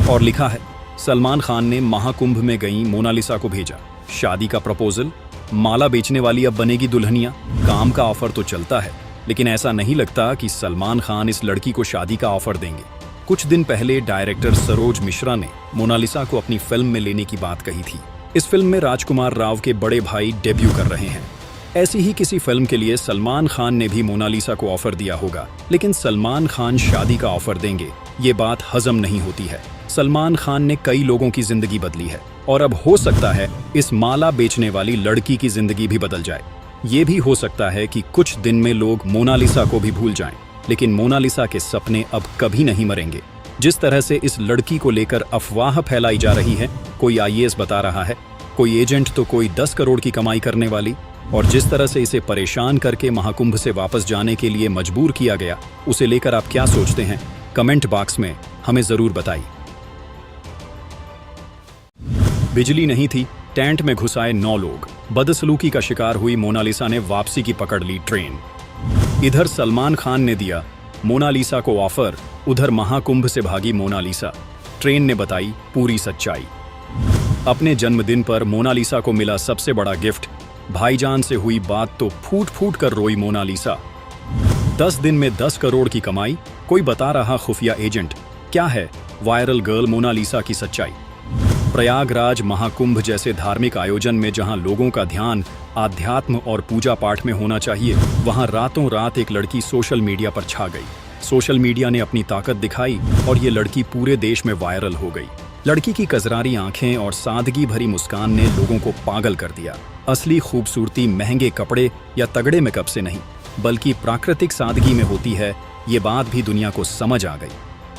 और लिखा है, सलमान खान ने महाकुंभ में गई मोनालिसा को भेजा, शादी का प्रपोजल, माला बेचने वाली अब बनेगी दुल्हनिया। काम का ऑफर तो चलता है, लेकिन ऐसा नहीं लगता कि सलमान खान इस लड़की को शादी का ऑफर देंगे। कुछ दिन पहले डायरेक्टर सरोज मिश्रा ने मोनालिसा को अपनी फिल्म में लेने की बात कही थी। इस फिल्म में राजकुमार राव के बड़े भाई डेब्यू कर रहे हैं। ऐसी ही किसी फिल्म के लिए सलमान खान ने भी मोनालिसा को ऑफर दिया होगा, लेकिन सलमान खान शादी का ऑफर देंगे, ये बात हजम नहीं होती है। सलमान खान ने कई लोगों की जिंदगी बदली है और अब हो सकता है इस माला बेचने वाली लड़की की जिंदगी भी बदल जाए। ये भी हो सकता है कि कुछ दिन में लोग मोनालिसा को भी भूल जाएं, लेकिन मोनालिसा के सपने अब कभी नहीं मरेंगे। जिस तरह से इस लड़की को लेकर अफवाह फैलाई जा रही है, कोई आईएएस बता रहा है, कोई एजेंट तो कोई 10 करोड़ की कमाई करने वाली, और जिस तरह से इसे परेशान करके महाकुंभ से वापस जाने के लिए मजबूर किया गया, उसे लेकर आप क्या सोचते हैं? कमेंट बॉक्स में हमें जरूर बताइए। बिजली नहीं थी, टेंट में घुसाए 9 लोग। बदसलूकी का शिकार हुई मोनालिसा ने वापसी की पकड़ ली ट्रेन। इधर सलमान खान ने दिया मोनालिसा को ऑफर, उधर महाकुंभ से भागी मोनालिसा। ट्रेन ने बताई पूरी सच्चाई। अपने जन्मदिन पर मोनालिसा को मिला सबसे बड़ा गिफ्ट। भाईजान से हुई बात तो फूट फूट कर रोई मोनालिसा। 10 दिन में 10 करोड़ की कमाई, कोई बता रहा खुफिया एजेंट। क्या है वायरल गर्ल मोनालिसा की सच्चाई? प्रयागराज महाकुंभ जैसे धार्मिक आयोजन में जहां लोगों का ध्यान आध्यात्म और पूजा पाठ में होना चाहिए, वहां रातों रात एक लड़की सोशल मीडिया पर छा गई। सोशल मीडिया ने अपनी ताकत दिखाई और ये लड़की पूरे देश में वायरल हो गई। लड़की की कजरारी आंखें और सादगी भरी मुस्कान ने लोगों को पागल कर दिया। असली खूबसूरती महंगे कपड़े या तगड़े मेकअप से नहीं, बल्कि प्राकृतिक सादगी में होती है, ये बात भी दुनिया को समझ आ गई।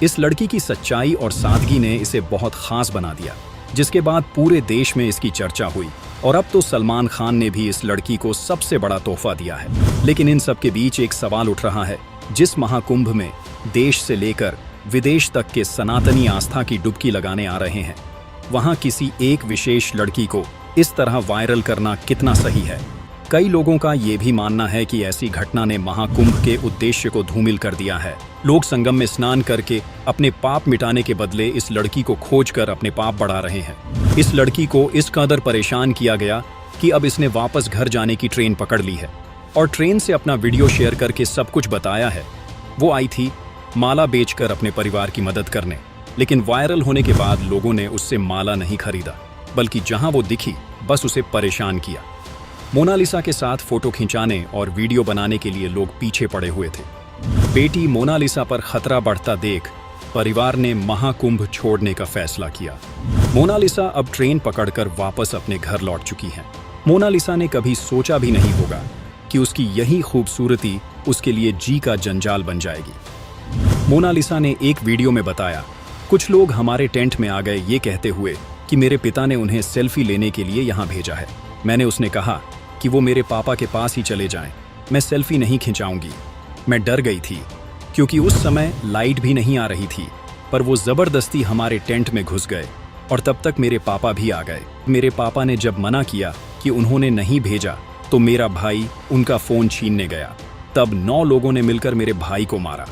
इस लड़की की सच्चाई और सादगी ने इसे बहुत खास बना दिया, जिसके बाद पूरे देश में इसकी चर्चा हुई। और अब तो सलमान खान ने भी इस लड़की को सबसे बड़ा तोहफा दिया है। लेकिन इन सब के बीच एक सवाल उठ रहा है, जिस महाकुंभ में देश से लेकर विदेश तक के सनातनी आस्था की डुबकी लगाने आ रहे हैं, वहां किसी एक विशेष लड़की को इस तरह वायरल करना कितना सही है? कई लोगों का ये भी मानना है कि ऐसी घटना ने महाकुंभ के उद्देश्य को धूमिल कर दिया है। लोग संगम में स्नान करके अपने पाप मिटाने के बदले इस लड़की को खोजकर अपने पाप बढ़ा रहे हैं। इस लड़की को इस कदर परेशान किया गया कि अब इसने वापस घर जाने की ट्रेन पकड़ ली है और ट्रेन से अपना वीडियो शेयर करके सब कुछ बताया है। वो आई थी माला बेचकर अपने परिवार की मदद करने, लेकिन वायरल होने के बाद लोगों ने उससे माला नहीं खरीदा, बल्कि जहां वो दिखी बस उसे परेशान किया। मोनालिसा के साथ फोटो खिंचाने और वीडियो बनाने के लिए लोग पीछे पड़े हुए थे। बेटी मोनालिसा पर खतरा बढ़ता देख परिवार ने महाकुंभ छोड़ने का फैसला किया। मोनालिसा अब ट्रेन पकड़कर वापस अपने घर लौट चुकी है। मोनालिसा ने कभी सोचा भी नहीं होगा कि उसकी यही खूबसूरती उसके लिए जी का जंजाल बन जाएगी। मोनालिसा ने एक वीडियो में बताया, कुछ लोग हमारे टेंट में आ गए ये कहते हुए कि मेरे पिता ने उन्हें सेल्फी लेने के लिए यहाँ भेजा है। मैंने उसने कहा कि वो मेरे पापा के पास ही चले जाएं, मैं सेल्फी नहीं खिंचाऊंगी। मैं डर गई थी क्योंकि उस समय लाइट भी नहीं आ रही थी, पर वो जबरदस्ती हमारे टेंट में घुस गए और तब तक मेरे पापा भी आ गए। मेरे पापा ने जब मना किया कि उन्होंने नहीं भेजा तो मेरा भाई उनका फोन छीनने गया। तब 9 लोगों ने मिलकर मेरे भाई को मारा।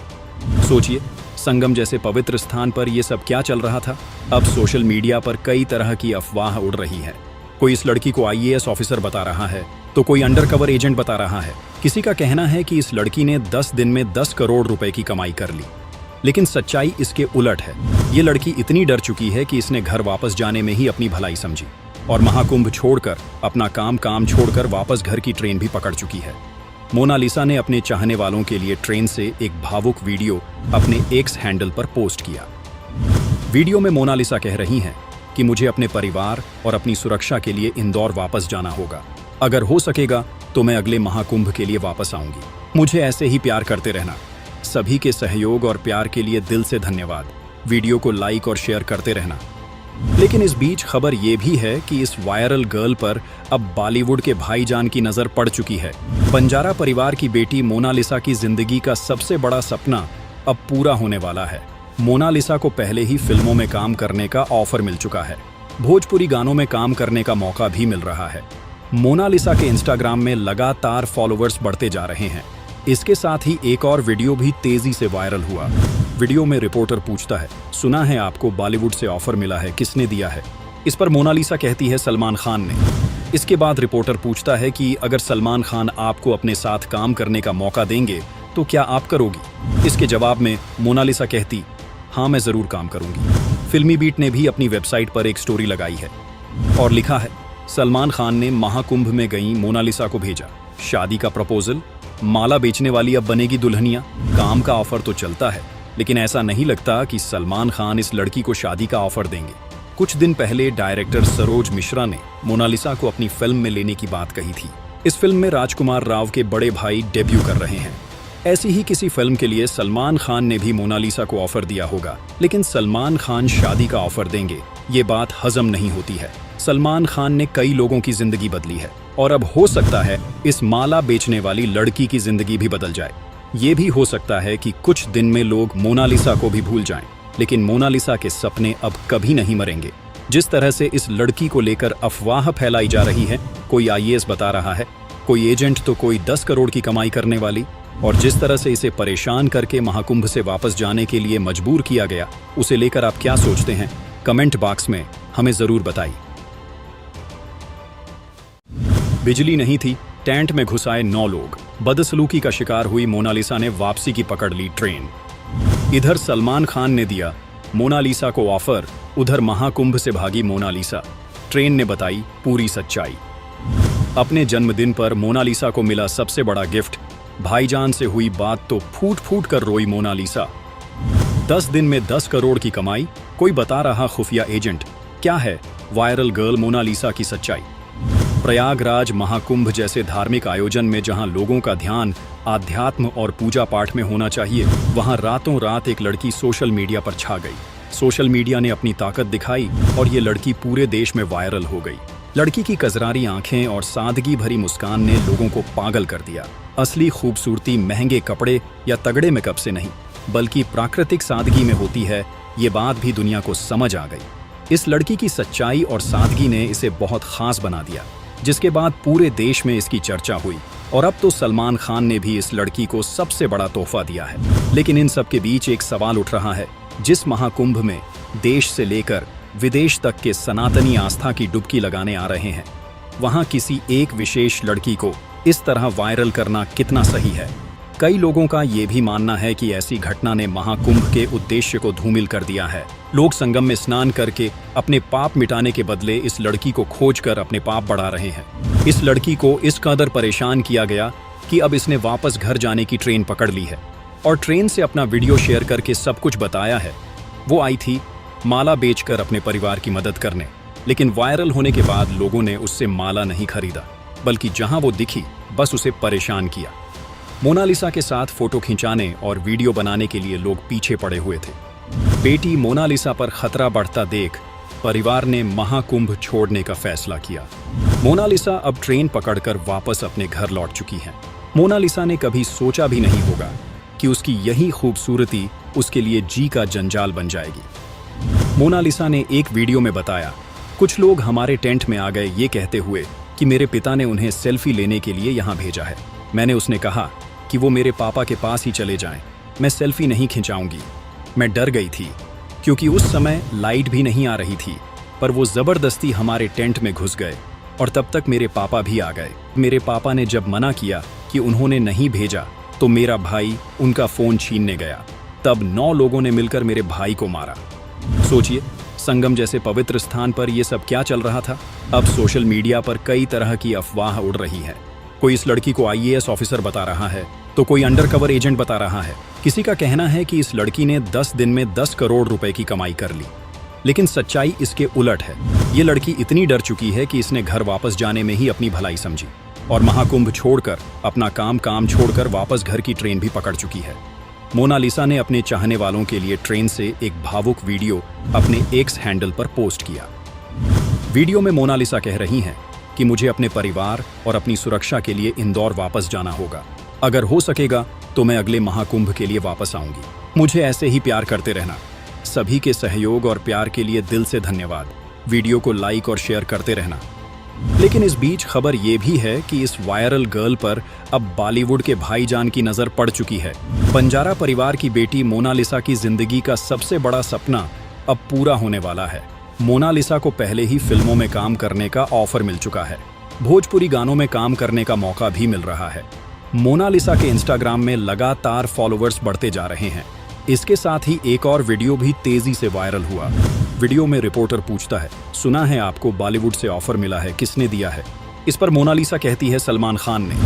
सोचिए, संगम जैसे पवित्र स्थान पर यह सब क्या चल रहा था। अब सोशल मीडिया पर कई तरह की अफवाह उड़ रही है। कोई इस लड़की को आईएएस ऑफिसर बता रहा है, तो कोई अंडरकवर एजेंट बता रहा है। किसी का कहना है कि इस लड़की ने 10 दिन में 10 करोड़ रुपए की कमाई कर ली, लेकिन सच्चाई इसके उलट है। ये लड़की इतनी डर चुकी है कि इसने घर वापस जाने में ही अपनी भलाई समझी और महाकुंभ छोड़कर अपना काम छोड़कर वापस घर की ट्रेन भी पकड़ चुकी है। मोनालिसा ने अपने चाहने वालों के लिए ट्रेन से एक भावुक वीडियो अपने एक्स हैंडल पर पोस्ट किया। वीडियो में मोनालिसा कह रही हैं कि मुझे अपने परिवार और अपनी सुरक्षा के लिए इंदौर वापस जाना होगा। अगर हो सकेगा तो मैं अगले महाकुंभ के लिए वापस आऊंगी। मुझे ऐसे ही प्यार करते रहना। सभी के सहयोग और प्यार के लिए दिल से धन्यवाद। वीडियो को लाइक और शेयर करते रहना। लेकिन इस बीच खबर ये भी है कि इस वायरल गर्ल पर अब बॉलीवुड के भाईजान की नजर पड़ चुकी है। बंजारा परिवार की बेटी मोनालिसा की जिंदगी का सबसे बड़ा सपना अब पूरा होने वाला है। मोनालिसा को पहले ही फिल्मों में काम करने का ऑफर मिल चुका है। भोजपुरी गानों में काम करने का मौका भी मिल रहा है। मोनालिसा के इंस्टाग्राम में लगातार फॉलोअर्स बढ़ते जा रहे हैं। इसके साथ ही एक और वीडियो भी तेजी से वायरल हुआ। वीडियो में रिपोर्टर पूछता है, सुना है आपको बॉलीवुड से ऑफर मिला है, किसने दिया है? इस पर मोनालिसा कहती है, सलमान खान ने। इसके बाद रिपोर्टर पूछता है कि अगर सलमान खान आपको अपने साथ काम करने का मौका देंगे तो क्या आप करोगी? इसके जवाब में मोनालिसा कहती, हाँ मैं जरूर काम करूंगी। फिल्मी बीट ने भी अपनी वेबसाइट पर एक स्टोरी लगाई है और लिखा है, सलमान खान ने महाकुंभ में गई मोनालिसा को भेजा। शादी का प्रपोजल, माला बेचने वाली अब बनेगी दुल्हनिया। काम का ऑफर तो चलता है, लेकिन ऐसा नहीं लगता कि सलमान खान इस लड़की को शादी का ऑफर देंगे। कुछ दिन पहले डायरेक्टर सरोज मिश्रा ने मोनालिसा को अपनी फिल्म में लेने की बात कही थी। इस फिल्म में राजकुमार राव के बड़े भाई डेब्यू कर रहे हैं। ऐसी ही किसी फिल्म के लिए सलमान खान ने भी मोनालिसा को ऑफर दिया होगा, लेकिन सलमान खान शादी का ऑफर देंगे, ये बात हजम नहीं होती है। सलमान खान ने कई लोगों की जिंदगी बदली है और अब हो सकता है इस माला बेचने वाली लड़की की जिंदगी भी बदल जाए। ये भी हो सकता है कि कुछ दिन में लोग मोनालिसा को भी भूल जाएं, लेकिन मोनालिसा के सपने अब कभी नहीं मरेंगे। जिस तरह से इस लड़की को लेकर अफवाह फैलाई जा रही है, कोई आईएएस बता रहा है, कोई एजेंट तो कोई 10 करोड़ की कमाई करने वाली, और जिस तरह से इसे परेशान करके महाकुंभ से वापस जाने के लिए मजबूर किया गया, उसे लेकर आप क्या सोचते हैं? कमेंट बॉक्स में हमें जरूर बताइए। बिजली नहीं थी, टेंट में घुसाए 9 लोग। बदसलूकी का शिकार हुई मोनालिसा ने वापसी की पकड़ ली ट्रेन। इधर सलमान खान ने दिया मोनालिसा को ऑफर, उधर महाकुंभ से भागी मोनालिसा। ट्रेन ने बताई पूरी सच्चाई। अपने जन्मदिन पर मोनालिसा को मिला सबसे बड़ा गिफ्ट। भाईजान से हुई बात तो फूट फूट कर रोई मोनालिसा। 10 दिन में 10 करोड़ की कमाई, कोई बता रहा खुफिया एजेंट। क्या है वायरल गर्ल मोनालिसा की सच्चाई? प्रयागराज महाकुंभ जैसे धार्मिक आयोजन में जहां लोगों का ध्यान आध्यात्म और पूजा पाठ में होना चाहिए, वहां रातों रात एक लड़की सोशल मीडिया पर छा गई। सोशल मीडिया ने अपनी ताकत दिखाई और ये लड़की पूरे देश में वायरल हो गई। लड़की की कजरारी आंखें और सादगी भरी मुस्कान ने लोगों को पागल कर दिया। असली खूबसूरती महंगे कपड़े या तगड़े मेकअप से नहीं, बल्कि प्राकृतिक सादगी में होती है, ये बात भी दुनिया को समझ आ गई। इस लड़की की सच्चाई और सादगी ने इसे बहुत खास बना दिया, जिसके बाद पूरे देश में इसकी चर्चा हुई। और अब तो सलमान खान ने भी इस लड़की को सबसे बड़ा तोहफा दिया है। लेकिन इन सब के बीच एक सवाल उठ रहा है, जिस महाकुंभ में देश से लेकर विदेश तक के सनातनी आस्था की डुबकी लगाने आ रहे हैं, वहां किसी एक विशेष लड़की को इस तरह वायरल करना कितना सही है? कई लोगों का ये भी मानना है कि ऐसी घटना ने महाकुंभ के उद्देश्य को धूमिल कर दिया है। लोग संगम में स्नान करके अपने पाप मिटाने के बदले इस लड़की को खोजकर अपने पाप बढ़ा रहे हैं। इस लड़की को इस कदर परेशान किया गया कि अब इसने वापस घर जाने की ट्रेन पकड़ ली है और ट्रेन से अपना वीडियो शेयर करके सब कुछ बताया है। वो आई थी माला बेचकर अपने परिवार की मदद करने, लेकिन वायरल होने के बाद लोगों ने उससे माला नहीं खरीदा, बल्कि जहां वो दिखी बस उसे परेशान किया। मोनालिसा के साथ फोटो खिंचाने और वीडियो बनाने के लिए लोग पीछे पड़े हुए थे। बेटी मोनालिसा पर खतरा बढ़ता देख परिवार ने महाकुंभ छोड़ने का फैसला किया। मोनालिसा अब ट्रेन पकड़कर वापस अपने घर लौट चुकी हैं। मोनालिसा ने कभी सोचा भी नहीं होगा कि उसकी यही खूबसूरती उसके लिए जी का जंजाल बन जाएगी। मोनालिसा ने एक वीडियो में बताया, कुछ लोग हमारे टेंट में आ गए ये कहते हुए कि मेरे पिता ने उन्हें सेल्फी लेने के लिए यहाँ भेजा है। मैंने उसने कहा कि वो मेरे पापा के पास ही चले जाएं, मैं सेल्फी नहीं खिंचाऊंगी। मैं डर गई थी क्योंकि उस समय लाइट भी नहीं आ रही थी, पर वो जबरदस्ती हमारे टेंट में घुस गए और तब तक मेरे पापा भी आ गए। मेरे पापा ने जब मना किया कि उन्होंने नहीं भेजा तो मेरा भाई उनका फोन छीनने गया। तब 9 लोगों ने मिलकर मेरे भाई को मारा। सोचिए, संगम जैसे पवित्र स्थान पर यह सब क्या चल रहा था। अब सोशल मीडिया पर कई तरह की अफवाह उड़ रही है। कोई इस लड़की को आईएएस ऑफिसर बता रहा है, तो कोई अंडरकवर एजेंट बता रहा है। किसी का कहना है कि इस लड़की ने 10 दिन में 10 करोड़ रुपए की कमाई कर ली, लेकिन सच्चाई इसके उलट है। ये लड़की इतनी डर चुकी है कि इसने घर वापस जाने में ही अपनी भलाई समझी और महाकुंभ छोड़कर, अपना काम छोड़कर वापस घर की ट्रेन भी पकड़ चुकी है। मोनालिसा ने अपने चाहने वालों के लिए ट्रेन से एक भावुक वीडियो अपने एक्स हैंडल पर पोस्ट किया। वीडियो में मोनालिसा कह रही हैं कि मुझे अपने परिवार और अपनी सुरक्षा के लिए इंदौर वापस जाना होगा। अगर हो सकेगा तो मैं अगले महाकुंभ के लिए वापस आऊंगी। मुझे ऐसे ही प्यार करते रहना। सभी के सहयोग और प्यार के लिए दिल से धन्यवाद। वीडियो को लाइक और शेयर करते रहना। लेकिन इस बीच खबर ये भी है कि इस वायरल गर्ल पर अब बॉलीवुड के भाईजान की नजर पड़ चुकी है। बंजारा परिवार की बेटी मोनालिसा की जिंदगी का सबसे बड़ा सपना अब पूरा होने वाला है। मोनालिसा को पहले ही फिल्मों में काम करने का ऑफर मिल चुका है। भोजपुरी गानों में काम करने का मौका भी मिल रहा है। मोनालिसा के इंस्टाग्राम में लगातार फॉलोअर्स बढ़ते जा रहे हैं। इसके साथ ही एक और वीडियो भी तेजी से वायरल हुआ। वीडियो में रिपोर्टर पूछता है, सुना है आपको बॉलीवुड से ऑफर मिला है, किसने दिया है? इस पर मोनालिसा कहती है, सलमान खान ने।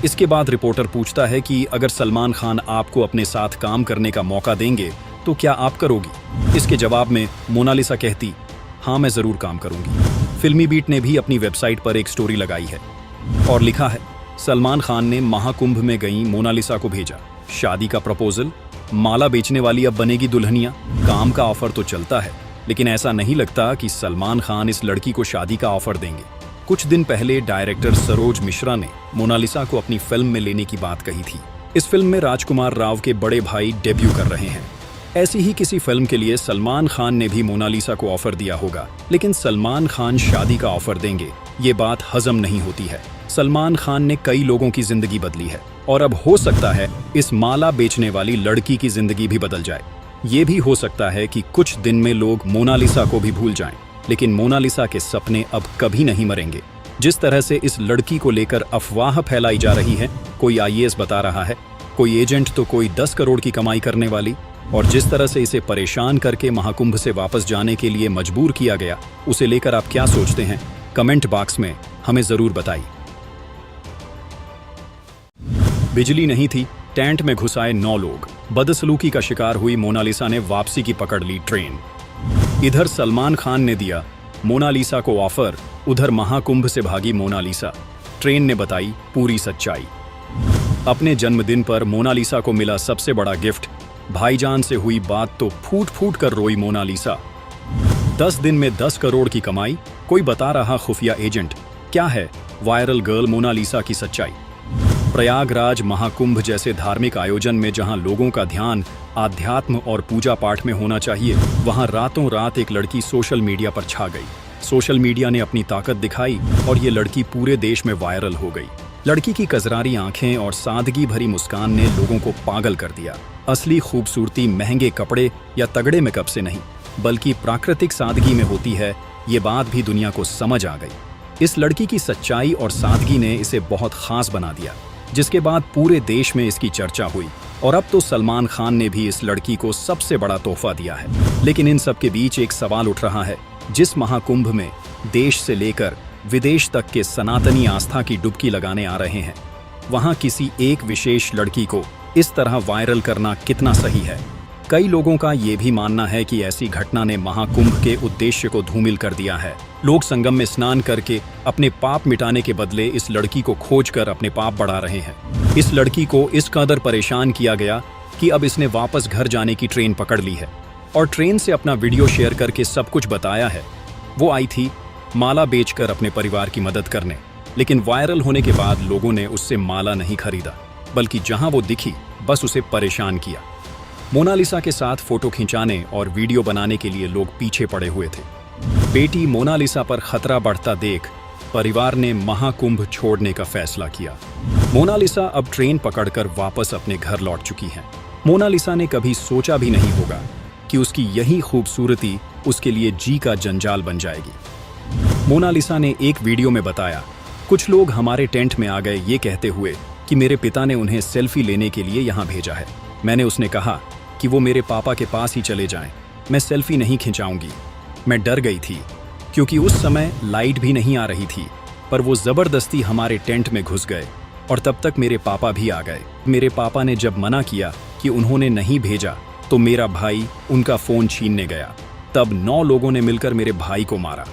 इसके बाद रिपोर्टर पूछता है कि अगर सलमान खान आपको अपने साथ काम करने का मौका देंगे तो क्या आप करोगी? इसके जवाब में मोनालिसा कहती, हाँ मैं जरूर काम करूंगी। फिल्मी बीट ने भी अपनी वेबसाइट पर एक स्टोरी लगाई है और लिखा है, सलमान खान ने महाकुंभ में गई मोनालिसा को भेजा शादी का प्रपोजल, माला बेचने वाली अब बनेगी दुल्हनिया। काम का ऑफर तो चलता है, लेकिन ऐसा नहीं लगता कि सलमान खान इस लड़की को शादी का ऑफर देंगे। कुछ दिन पहले डायरेक्टर सरोज मिश्रा ने मोनालिसा को अपनी फिल्म में लेने की बात कही थी। इस फिल्म में राजकुमार राव के बड़े भाई डेब्यू कर रहे हैं। ऐसी ही किसी फिल्म के लिए सलमान खान ने भी मोनालिसा को ऑफर दिया होगा, लेकिन सलमान खान शादी का ऑफर देंगे, ये बात हजम नहीं होती है। सलमान खान ने कई लोगों की जिंदगी बदली है और अब हो सकता है इस माला बेचने वाली लड़की की जिंदगी भी बदल जाए। ये भी हो सकता है कि कुछ दिन में लोग मोनालिसा को भी भूल जाएं, लेकिन मोनालिसा के सपने अब कभी नहीं मरेंगे। जिस तरह से इस लड़की को लेकर अफवाह फैलाई जा रही है, कोई आईएएस बता रहा है, कोई एजेंट तो कोई 10 करोड़ की कमाई करने वाली, और जिस तरह से इसे परेशान करके महाकुंभ से वापस जाने के लिए मजबूर किया गया, उसे लेकर आप क्या सोचते हैं? कमेंट बॉक्स में हमें जरूर बताइए। बिजली नहीं थी, टेंट में घुसाए 9 लोग। बदसलूकी का शिकार हुई मोनालिसा ने वापसी की पकड़ ली ट्रेन। इधर सलमान खान ने दिया मोनालिसा को ऑफर, उधर महाकुंभ से भागी मोनालिसा। ट्रेन ने बताई पूरी सच्चाई। अपने जन्मदिन पर मोनालिसा को मिला सबसे बड़ा गिफ्ट। भाईजान से हुई बात तो फूट फूट कर रोई मोनालिसा। 10 दिन में 10 करोड़ की कमाई, कोई बता रहा खुफिया एजेंट। क्या है वायरल गर्ल मोनालिसा की सच्चाई? प्रयागराज महाकुंभ जैसे धार्मिक आयोजन में जहां लोगों का ध्यान आध्यात्म और पूजा पाठ में होना चाहिए, वहां रातों रात एक लड़की सोशल मीडिया पर छा गई। सोशल मीडिया ने अपनी ताकत दिखाई और ये लड़की पूरे देश में वायरल हो गई। लड़की की कजरारी आंखें और सादगी भरी मुस्कान ने लोगों को पागल कर दिया। असली खूबसूरती महंगे कपड़े या तगड़े मेकअप से नहीं, बल्कि प्राकृतिक सादगी में होती है, ये बात भी दुनिया को समझ आ गई। इस लड़की की सच्चाई और सादगी ने इसे बहुत खास बना दिया, जिसके बाद पूरे देश में इसकी चर्चा हुई और अब तो सलमान खान ने भी इस लड़की को सबसे बड़ा तोहफा दिया है। लेकिन इन सब के बीच एक सवाल उठ रहा है, जिस महाकुंभ में देश से लेकर विदेश तक के सनातनी आस्था की डुबकी लगाने आ रहे हैं, वहां किसी एक विशेष लड़की को इस तरह वायरल करना कितना सही है? कई लोगों का ये भी मानना है कि ऐसी घटना ने महाकुंभ के उद्देश्य को धूमिल कर दिया है। लोग संगम में स्नान करके अपने पाप मिटाने के बदले इस लड़की को खोजकर अपने पाप बढ़ा रहे हैं। इस लड़की को इस कदर परेशान किया गया कि अब इसने वापस घर जाने की ट्रेन पकड़ ली है और ट्रेन से अपना वीडियो शेयर करके सब कुछ बताया है। वो आई थी माला बेचकर अपने परिवार की मदद करने, लेकिन वायरल होने के बाद लोगों ने उससे माला नहीं खरीदा, बल्कि जहां वो दिखी बस उसे परेशान किया। मोनालिसा के साथ फोटो खिंचाने और वीडियो बनाने के लिए लोग पीछे पड़े हुए थे। बेटी मोनालिसा पर खतरा बढ़ता देख परिवार ने महाकुंभ छोड़ने का फैसला किया। मोनालिसा अब ट्रेन पकड़कर वापस अपने घर लौट चुकी हैं। मोनालिसा ने कभी सोचा भी नहीं होगा कि उसकी यही खूबसूरती उसके लिए जी का जंजाल बन जाएगी। मोनालिसा ने एक वीडियो में बताया, कुछ लोग हमारे टेंट में आ गए ये कहते हुए कि मेरे पिता ने उन्हें सेल्फी लेने के लिए यहाँ भेजा है। मैंने उसने कहा कि वो मेरे पापा के पास ही चले जाएं, मैं सेल्फी नहीं खिंचाऊंगी। मैं डर गई थी क्योंकि उस समय लाइट भी नहीं आ रही थी। पर वो जबरदस्ती हमारे टेंट में घुस गए और तब तक मेरे पापा भी आ गए। मेरे पापा ने जब मना किया कि उन्होंने नहीं भेजा तो मेरा भाई उनका फोन छीनने गया। तब 9 लोगों ने मिलकर मेरे भाई को मारा।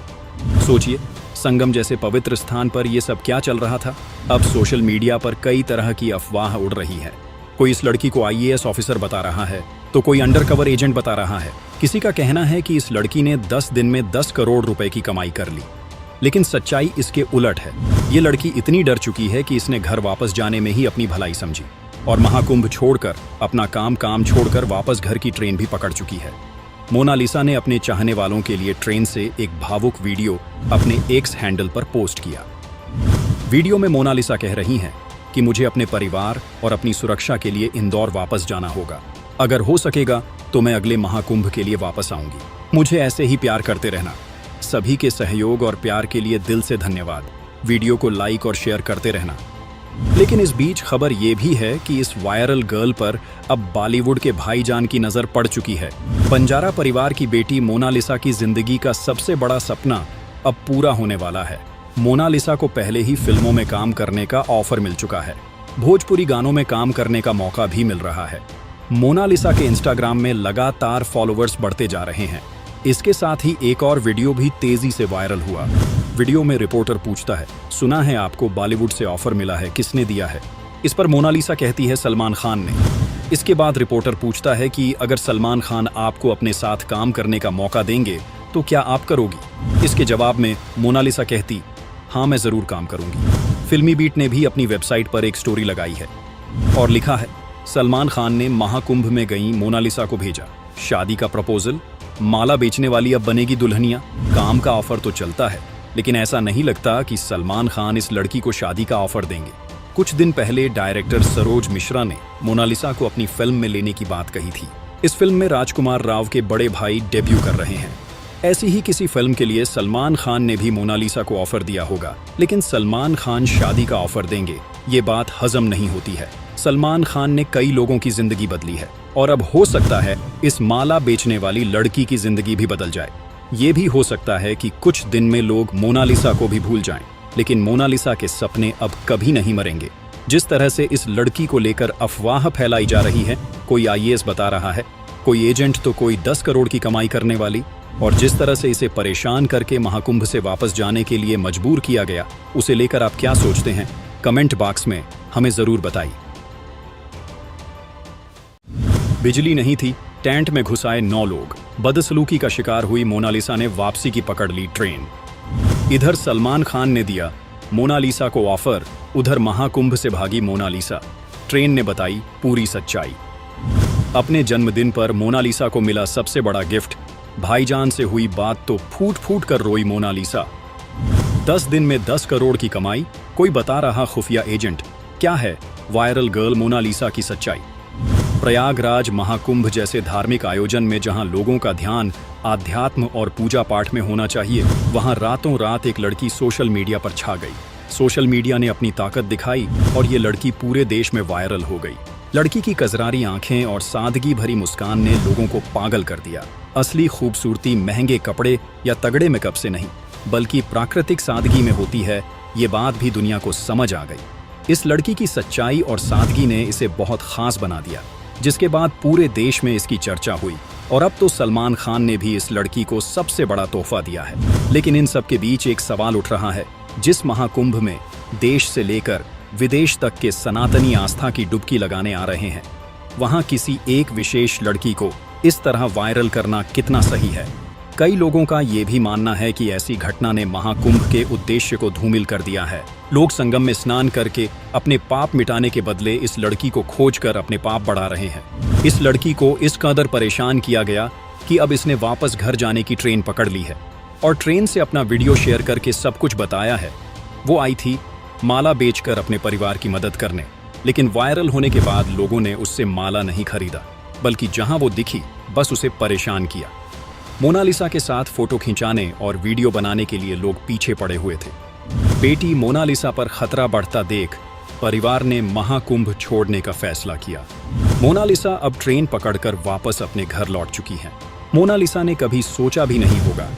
सोचिए, संगम जैसे पवित्र स्थान पर यह सब क्या चल रहा था। अब सोशल मीडिया पर कई तरह की अफवाह उड़ रही है। कोई इस लड़की को आईएएस ऑफिसर बता रहा है तो कोई अंडरकवर एजेंट बता रहा है। किसी का कहना है कि इस लड़की ने 10 दिन में 10 करोड़ रुपए की कमाई कर ली, लेकिन सच्चाई इसके उलट है। ये लड़की इतनी डर चुकी है कि इसने घर वापस जाने में ही अपनी भलाई समझी और महाकुंभ छोड़कर अपना काम छोड़कर वापस घर की ट्रेन भी पकड़ चुकी है। मोनालिसा ने अपने चाहने वालों के लिए ट्रेन से एक भावुक वीडियो अपने एक्स हैंडल पर पोस्ट किया। वीडियो में मोनालिसा कह रही हैं कि मुझे अपने परिवार और अपनी सुरक्षा के लिए इंदौर वापस जाना होगा। अगर हो सकेगा तो मैं अगले महाकुंभ के लिए वापस आऊंगी। मुझे ऐसे ही प्यार करते रहना। सभी के सहयोग और प्यार के लिए दिल से धन्यवाद। वीडियो को लाइक और शेयर करते रहना। लेकिन इस बीच खबर ये भी है कि इस वायरल गर्ल पर अब बॉलीवुड के भाईजान की नजर पड़ चुकी है। बंजारा परिवार की बेटी मोनालिसा की जिंदगी का सबसे बड़ा सपना अब पूरा होने वाला है। मोनालिसा को पहले ही फिल्मों में काम करने का ऑफर मिल चुका है। भोजपुरी गानों में काम करने का मौका भी मिल रहा है। मोनालिसा के इंस्टाग्राम में लगातार फॉलोअर्स बढ़ते जा रहे हैं। इसके साथ ही एक और वीडियो भी तेजी से वायरल हुआ। वीडियो में रिपोर्टर पूछता है, सुना है आपको बॉलीवुड से ऑफर मिला है, किसने दिया है? इस पर मोनालिसा कहती है, सलमान खान ने। इसके बाद रिपोर्टर पूछता है कि अगर सलमान खान आपको अपने साथ काम करने का मौका देंगे तो क्या आप करोगी? इसके जवाब में मोनालिसा कहती, हाँ मैं जरूर काम करूंगी। फिल्मी बीट ने भी अपनी वेबसाइट पर एक स्टोरी लगाई है और लिखा है, सलमान खान ने महाकुंभ में गई मोनालिसा को भेजा, शादी का प्रपोजल, माला बेचने वाली अब बनेगी दुल्हनिया। काम का ऑफर तो चलता है, लेकिन ऐसा नहीं लगता कि सलमान खान इस लड़की को शादी का ऑफर देंगे। कुछ दिन पहले डायरेक्टर सरोज मिश्रा ने मोनालिसा को अपनी फिल्म में लेने की बात कही थी। इस फिल्म में राजकुमार राव के बड़े भाई डेब्यू कर रहे हैं। ऐसी ही किसी फिल्म के लिए सलमान खान ने भी मोनालिसा को ऑफर दिया होगा, लेकिन सलमान खान शादी का ऑफर देंगे, ये बात हजम नहीं होती है। सलमान खान ने कई लोगों की जिंदगी बदली है और अब हो सकता है इस माला बेचने वाली लड़की की जिंदगी भी बदल जाए। ये भी हो सकता है कि कुछ दिन में लोग मोनालिसा को भी भूल जाएं, लेकिन मोनालिसा के सपने अब कभी नहीं मरेंगे। जिस तरह से इस लड़की को लेकर अफवाह फैलाई जा रही है, कोई आईएएस बता रहा है, कोई एजेंट तो कोई 10 करोड़ की कमाई करने वाली, और जिस तरह से इसे परेशान करके महाकुंभ से वापस जाने के लिए मजबूर किया गया, उसे लेकर आप क्या सोचते हैं? कमेंट बॉक्स में हमें जरूर बताइए। बिजली नहीं थी, टेंट में घुस आए 9 लोग। बदसलूकी का शिकार हुई मोनालिसा ने वापसी की पकड़ ली ट्रेन। इधर सलमान खान ने दिया मोनालिसा को ऑफर, उधर महाकुंभ से भागी मोनालिसा। ट्रेन ने बताई पूरी सच्चाई। अपने जन्मदिन पर मोनालिसा को मिला सबसे बड़ा गिफ्ट। भाईजान से हुई बात तो फूट फूट कर रोई मोनालिसा। 10 दिन में 10 करोड़ की कमाई, कोई बता रहा खुफिया एजेंट। क्या है वायरल गर्ल मोनालिसा की सच्चाई? प्रयागराज महाकुंभ जैसे धार्मिक आयोजन में जहां लोगों का ध्यान आध्यात्म और पूजा पाठ में होना चाहिए, वहां रातों रात एक लड़की सोशल मीडिया पर छा गई। सोशल मीडिया ने अपनी ताकत दिखाई और ये लड़की पूरे देश में वायरल हो गई। लड़की की कजरारी आंखें और सादगी भरी मुस्कान ने लोगों को पागल कर दिया। असली खूबसूरती महंगे कपड़े या तगड़े मेकअप से नहीं, बल्कि प्राकृतिक सादगी में होती है, ये बात भी दुनिया को समझ आ गई। इस लड़की की सच्चाई और सादगी ने इसे बहुत खास बना दिया, जिसके बाद पूरे देश में इसकी चर्चा हुई और अब तो सलमान खान ने भी इस लड़की को सबसे बड़ा तोहफा दिया है। लेकिन इन सब के बीच एक सवाल उठ रहा है, जिस महाकुंभ में देश से लेकर विदेश तक के सनातनी आस्था की डुबकी लगाने आ रहे हैं, वहां किसी एक विशेष लड़की को इस तरह वायरल करना कितना सही है? कई लोगों का ये भी मानना है कि ऐसी घटना ने महाकुंभ के उद्देश्य को धूमिल कर दिया है। लोग संगम में स्नान करके अपने पाप मिटाने के बदले इस लड़की को खोजकर अपने पाप बढ़ा रहे हैं। इस लड़की को इस कदर परेशान किया गया कि अब इसने वापस घर जाने की ट्रेन पकड़ ली है और ट्रेन से अपना वीडियो शेयर करके सब कुछ बताया है। वो आई थी माला बेचकर अपने परिवार की मदद करने, लेकिन वायरल होने के बाद लोगों ने उससे माला नहीं खरीदा, बल्कि जहां वो दिखी बस उसे परेशान किया। मोनालिसा के साथ फोटो खिंचाने और वीडियो बनाने के लिए लोग पीछे पड़े हुए थे। बेटी मोनालिसा पर खतरा बढ़ता देख परिवार ने महाकुंभ छोड़ने का फैसला किया। मोनालिसा अब ट्रेन पकड़कर वापस अपने घर लौट चुकी हैं। मोनालिसा ने कभी सोचा भी नहीं होगा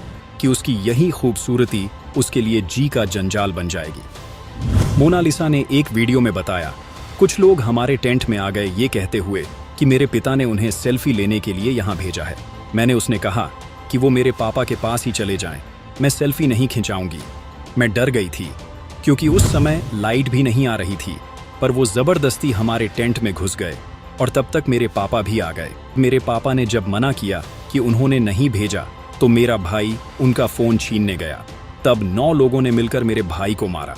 कि उसकी यही खूबसूरती उसके लिए जी का जंजाल बन जाएगी। मोनालिसा ने एक वीडियो में बताया, कुछ लोग हमारे टेंट में आ गए ये कहते हुए कि मेरे पिता ने उन्हें सेल्फी लेने के लिए यहाँ भेजा है। मैंने उसने कहा कि वो मेरे पापा के पास ही चले जाएं, मैं सेल्फी नहीं खिंचाऊंगी। मैं डर गई थी क्योंकि उस समय लाइट भी नहीं आ रही थी, पर वो जबरदस्ती हमारे टेंट में घुस गए और तब तक मेरे पापा भी आ गए। मेरे पापा ने जब मना किया कि उन्होंने नहीं भेजा तो मेरा भाई उनका फोन छीनने गया। तब 9 लोगों ने मिलकर मेरे भाई को मारा।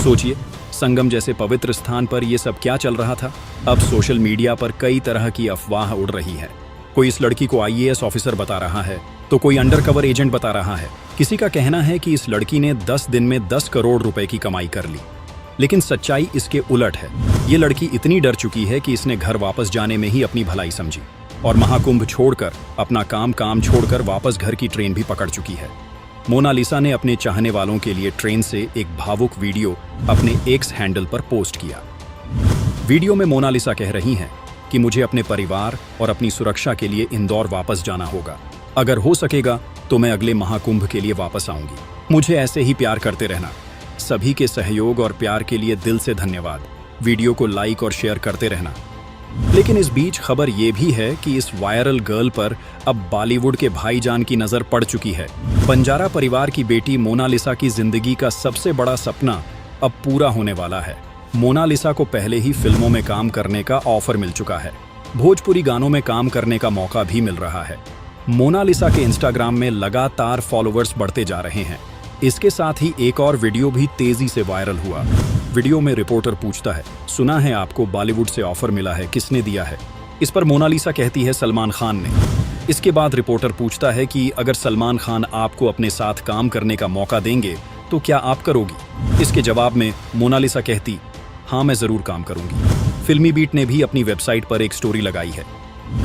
सोचिए, संगम जैसे पवित्र स्थान पर यह सब क्या चल रहा था। अब सोशल मीडिया पर कई तरह की अफवाह उड़ रही है। कोई इस लड़की को आईएएस ऑफिसर बता रहा है तो कोई अंडरकवर एजेंट बता रहा है। किसी का कहना है कि इस लड़की ने 10 दिन में 10 करोड़ रुपए की कमाई कर ली, लेकिन सच्चाई इसके उलट है। ये लड़की इतनी डर चुकी है कि इसने घर वापस जाने में ही अपनी भलाई समझी और महाकुंभ छोड़कर अपना काम छोड़कर वापस घर की ट्रेन भी पकड़ चुकी है। मोनालिसा ने अपने चाहने वालों के लिए ट्रेन से एक भावुक वीडियो अपने एक्स हैंडल पर पोस्ट किया। वीडियो में मोनालिसा कह रही हैं कि मुझे अपने परिवार और अपनी सुरक्षा के लिए इंदौर वापस जाना होगा। अगर हो सकेगा तो मैं अगले महाकुंभ के लिए वापस आऊंगी। मुझे ऐसे ही प्यार करते रहना। सभी के सहयोग और प्यार के लिए दिल से धन्यवाद। वीडियो को लाइक और शेयर करते रहना। लेकिन इस बीच खबर ये भी है कि इस वायरल गर्ल पर अब बॉलीवुड के भाईजान की नजर पड़ चुकी है। बंजारा परिवार की बेटी मोनालिसा की जिंदगी का सबसे बड़ा सपना अब पूरा होने वाला है। मोनालिसा को पहले ही फिल्मों में काम करने का ऑफर मिल चुका है। भोजपुरी गानों में काम करने का मौका भी मिल रहा है। मोनालिसा के इंस्टाग्राम में लगातार फॉलोअर्स बढ़ते जा रहे हैं। इसके साथ ही एक और वीडियो भी तेजी से वायरल हुआ। वीडियो में रिपोर्टर पूछता है, सुना है आपको बॉलीवुड से ऑफर मिला है, किसने दिया है? इस पर मोनालिसा कहती है, सलमान खान ने। इसके बाद रिपोर्टर पूछता है कि अगर सलमान खान आपको अपने साथ काम करने का मौका देंगे तो क्या आप करोगी? इसके जवाब में मोनालिसा कहती, हाँ मैं जरूर काम करूंगी। फिल्मी बीट ने भी अपनी वेबसाइट पर एक स्टोरी लगाई है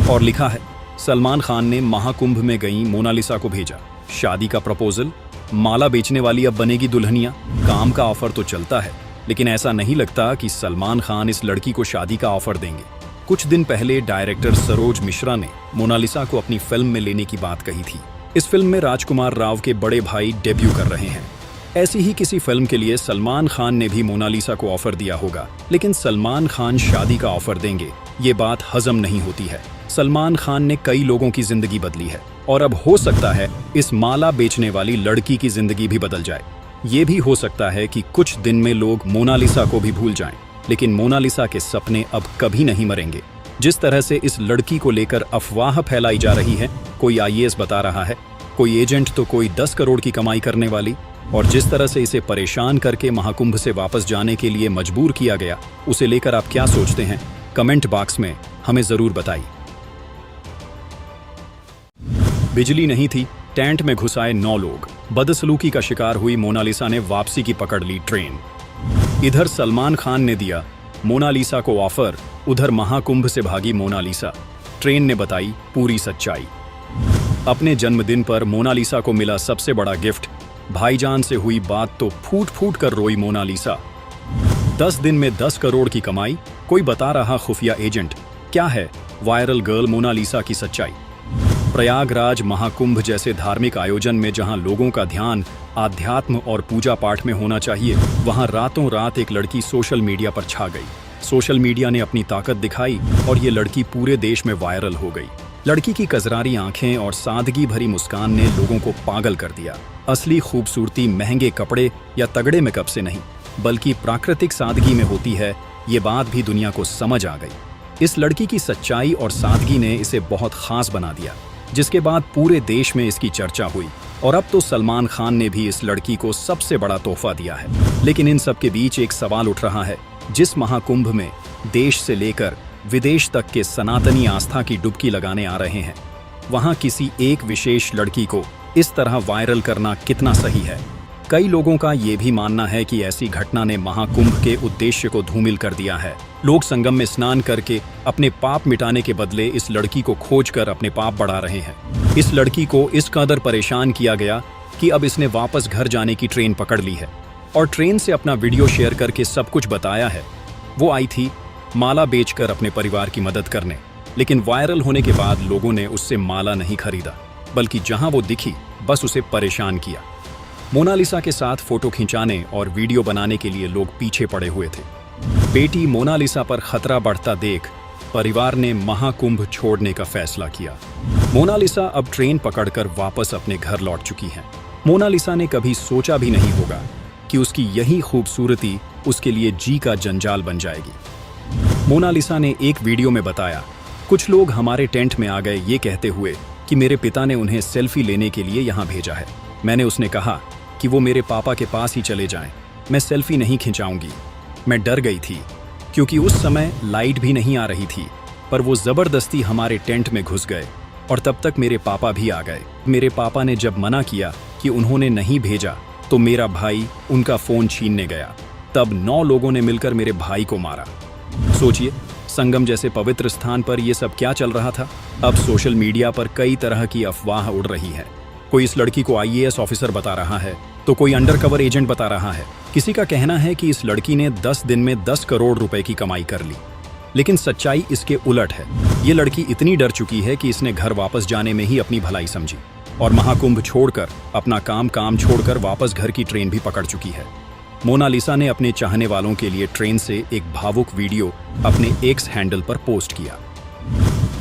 और लिखा है, सलमान खान ने महाकुंभ में गई मोनालिसा को भेजा, शादी का प्रपोजल, माला बेचने वाली अब बनेगी दुल्हनिया। काम का ऑफर तो चलता है, लेकिन ऐसा नहीं लगता कि सलमान खान इस लड़की को शादी का ऑफर देंगे। कुछ दिन पहले डायरेक्टर सरोज मिश्रा ने मोनालिसा को अपनी फिल्म में लेने की बात कही थी। इस फिल्म में राजकुमार राव के बड़े भाई डेब्यू कर रहे हैं। ऐसी ही किसी फिल्म के लिए सलमान खान ने भी मोनालिसा को ऑफर दिया होगा, लेकिन सलमान खान शादी का ऑफर देंगे, ये बात हजम नहीं होती है। सलमान खान ने कई लोगों की जिंदगी बदली है और अब हो सकता है इस माला बेचने वाली लड़की की जिंदगी भी बदल जाए। ये भी हो सकता है कि कुछ दिन में लोग मोनालिसा को भी भूल जाएं, लेकिन मोनालिसा के सपने अब कभी नहीं मरेंगे। जिस तरह से इस लड़की को लेकर अफवाह फैलाई जा रही है, कोई आईएएस बता रहा है, कोई एजेंट तो कोई 10 करोड़ की कमाई करने वाली, और जिस तरह से इसे परेशान करके महाकुंभ से वापस जाने के लिए मजबूर किया गया, उसे लेकर आप क्या सोचते हैं? कमेंट बॉक्स में हमें जरूर बताइए। बिजली नहीं थी, टेंट में घुस आए 9 लोग। बदसलूकी का शिकार हुई मोनालिसा ने वापसी की पकड़ ली ट्रेन। इधर सलमान खान ने दिया मोनालिसा को ऑफर, उधर महाकुंभ से भागी मोनालिसा। ट्रेन ने बताई पूरी सच्चाई। अपने जन्मदिन पर मोनालिसा को मिला सबसे बड़ा गिफ्ट। भाईजान से हुई बात तो फूट फूट कर रोई मोनालिसा। 10 दिन में 10 करोड़ की कमाई, कोई बता रहा खुफिया एजेंट। क्या है वायरल गर्ल मोनालिसा की सच्चाई? प्रयागराज महाकुंभ जैसे धार्मिक आयोजन में जहां लोगों का ध्यान आध्यात्म और पूजा पाठ में होना चाहिए, वहां रातों रात एक लड़की सोशल मीडिया पर छा गई। सोशल मीडिया ने अपनी ताकत दिखाई और ये लड़की पूरे देश में वायरल हो गई। लड़की की कजरारी आंखें और सादगी भरी मुस्कान ने लोगों को पागल कर दिया। असली खूबसूरती महंगे कपड़े या तगड़े मेकअप से नहीं, बल्कि प्राकृतिक सादगी में होती है, ये बात भी दुनिया को समझ आ गई। इस लड़की की सच्चाई और सादगी ने इसे बहुत खास बना दिया, जिसके बाद पूरे देश में इसकी चर्चा हुई और अब तो सलमान खान ने भी इस लड़की को सबसे बड़ा तोहफा दिया है। लेकिन इन सब के बीच एक सवाल उठ रहा है, जिस महाकुंभ में देश से लेकर विदेश तक के सनातनी आस्था की डुबकी लगाने आ रहे हैं, वहां किसी एक विशेष लड़की को इस तरह वायरल करना कितना सही है? कई लोगों का ये भी मानना है कि ऐसी घटना ने महाकुंभ के उद्देश्य को धूमिल कर दिया है। लोग संगम में स्नान करके अपने पाप मिटाने के बदले इस लड़की को खोजकर अपने पाप बढ़ा रहे हैं। इस लड़की को इस कदर परेशान किया गया कि अब इसने वापस घर जाने की ट्रेन पकड़ ली है और ट्रेन से अपना वीडियो शेयर करके सब कुछ बताया है। वो आई थी माला बेचकर अपने परिवार की मदद करने, लेकिन वायरल होने के बाद लोगों ने उससे माला नहीं खरीदा, बल्कि जहां वो दिखी बस उसे परेशान किया। मोनालिसा के साथ फोटो खिंचाने और वीडियो बनाने के लिए लोग पीछे पड़े हुए थे। बेटी मोनालिसा पर खतरा बढ़ता देख परिवार ने महाकुंभ छोड़ने का फैसला किया। मोनालिसा अब ट्रेन पकड़कर वापस अपने घर लौट चुकी है। मोनालिसा ने कभी सोचा भी नहीं होगा कि उसकी यही खूबसूरती उसके लिए जी का जंजाल बन जाएगी। मोनालिसा ने एक वीडियो में बताया, कुछ लोग हमारे टेंट में आ गए ये कहते हुए कि मेरे पिता ने उन्हें सेल्फी लेने के लिए यहाँ भेजा है। मैंने उसने कहा कि वो मेरे पापा के पास ही चले जाएं, मैं सेल्फी नहीं खिंचाऊंगी। मैं डर गई थी क्योंकि उस समय लाइट भी नहीं आ रही थी, पर वो जबरदस्ती हमारे टेंट में घुस गए और तब तक मेरे पापा भी आ गए। मेरे पापा ने जब मना किया कि उन्होंने नहीं भेजा तो मेरा भाई उनका फोन छीनने गया। तब 9 लोगों ने मिलकर मेरे भाई को मारा। सोचिए, संगम जैसे पवित्र स्थान पर यह सब क्या चल रहा था। अब सोशल मीडिया पर कई तरह की अफवाह उड़ रही है। कोई इस लड़की को आईएएस ऑफिसर बता रहा है तो कोई अंडरकवर एजेंट बता रहा है। किसी का कहना है कि इस लड़की ने 10 दिन में 10 करोड़ रुपए की कमाई कर ली, लेकिन सच्चाई इसके उलट है। ये लड़की इतनी डर चुकी है कि इसने घर वापस जाने में ही अपनी भलाई समझी और महाकुंभ छोड़कर अपना काम छोड़कर वापस घर की ट्रेन भी पकड़ चुकी है। मोनालिसा ने अपने चाहने वालों के लिए ट्रेन से एक भावुक वीडियो अपने एक्स हैंडल पर पोस्ट किया।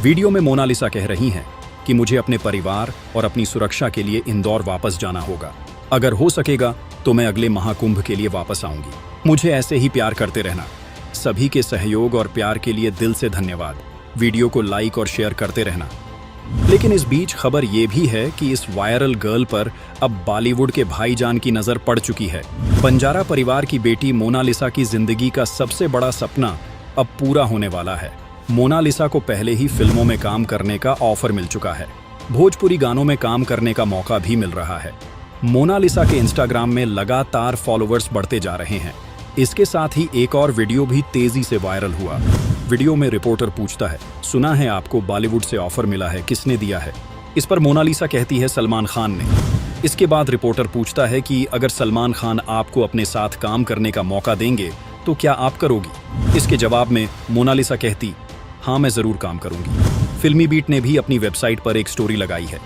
वीडियो में मोनालिसा कह रही हैं कि मुझे अपने परिवार और अपनी सुरक्षा के लिए इंदौर वापस जाना होगा। अगर हो सकेगा तो मैं अगले महाकुंभ के लिए वापस आऊंगी। मुझे ऐसे ही प्यार करते रहना। सभी के सहयोग और प्यार के लिए दिल से धन्यवाद। वीडियो को लाइक और शेयर करते रहना। लेकिन इस बीच खबर ये भी है कि इस वायरल गर्ल पर अब बॉलीवुड के भाईजान की नजर पड़ चुकी है। बंजारा परिवार की बेटी मोनालिसा की जिंदगी का सबसे बड़ा सपना अब पूरा होने वाला है। मोनालिसा को पहले ही फिल्मों में काम करने का ऑफर मिल चुका है। भोजपुरी गानों में काम करने का मौका भी मिल रहा है। मोनालिसा के इंस्टाग्राम में लगातार फॉलोअर्स बढ़ते जा रहे हैं। इसके साथ ही एक और वीडियो भी तेजी से वायरल हुआ। वीडियो में रिपोर्टर पूछता है, सुना है आपको बॉलीवुड से ऑफर मिला है, किसने दिया है? इस पर मोनालिसा कहती है, सलमान खान ने। इसके बाद रिपोर्टर पूछता है कि अगर सलमान खान आपको अपने साथ काम करने का मौका देंगे तो क्या आप करोगी? इसके जवाब में मोनालिसा कहती, हाँ मैं जरूर काम करूंगी। फिल्मी बीट ने भी अपनी वेबसाइट पर एक स्टोरी लगाई है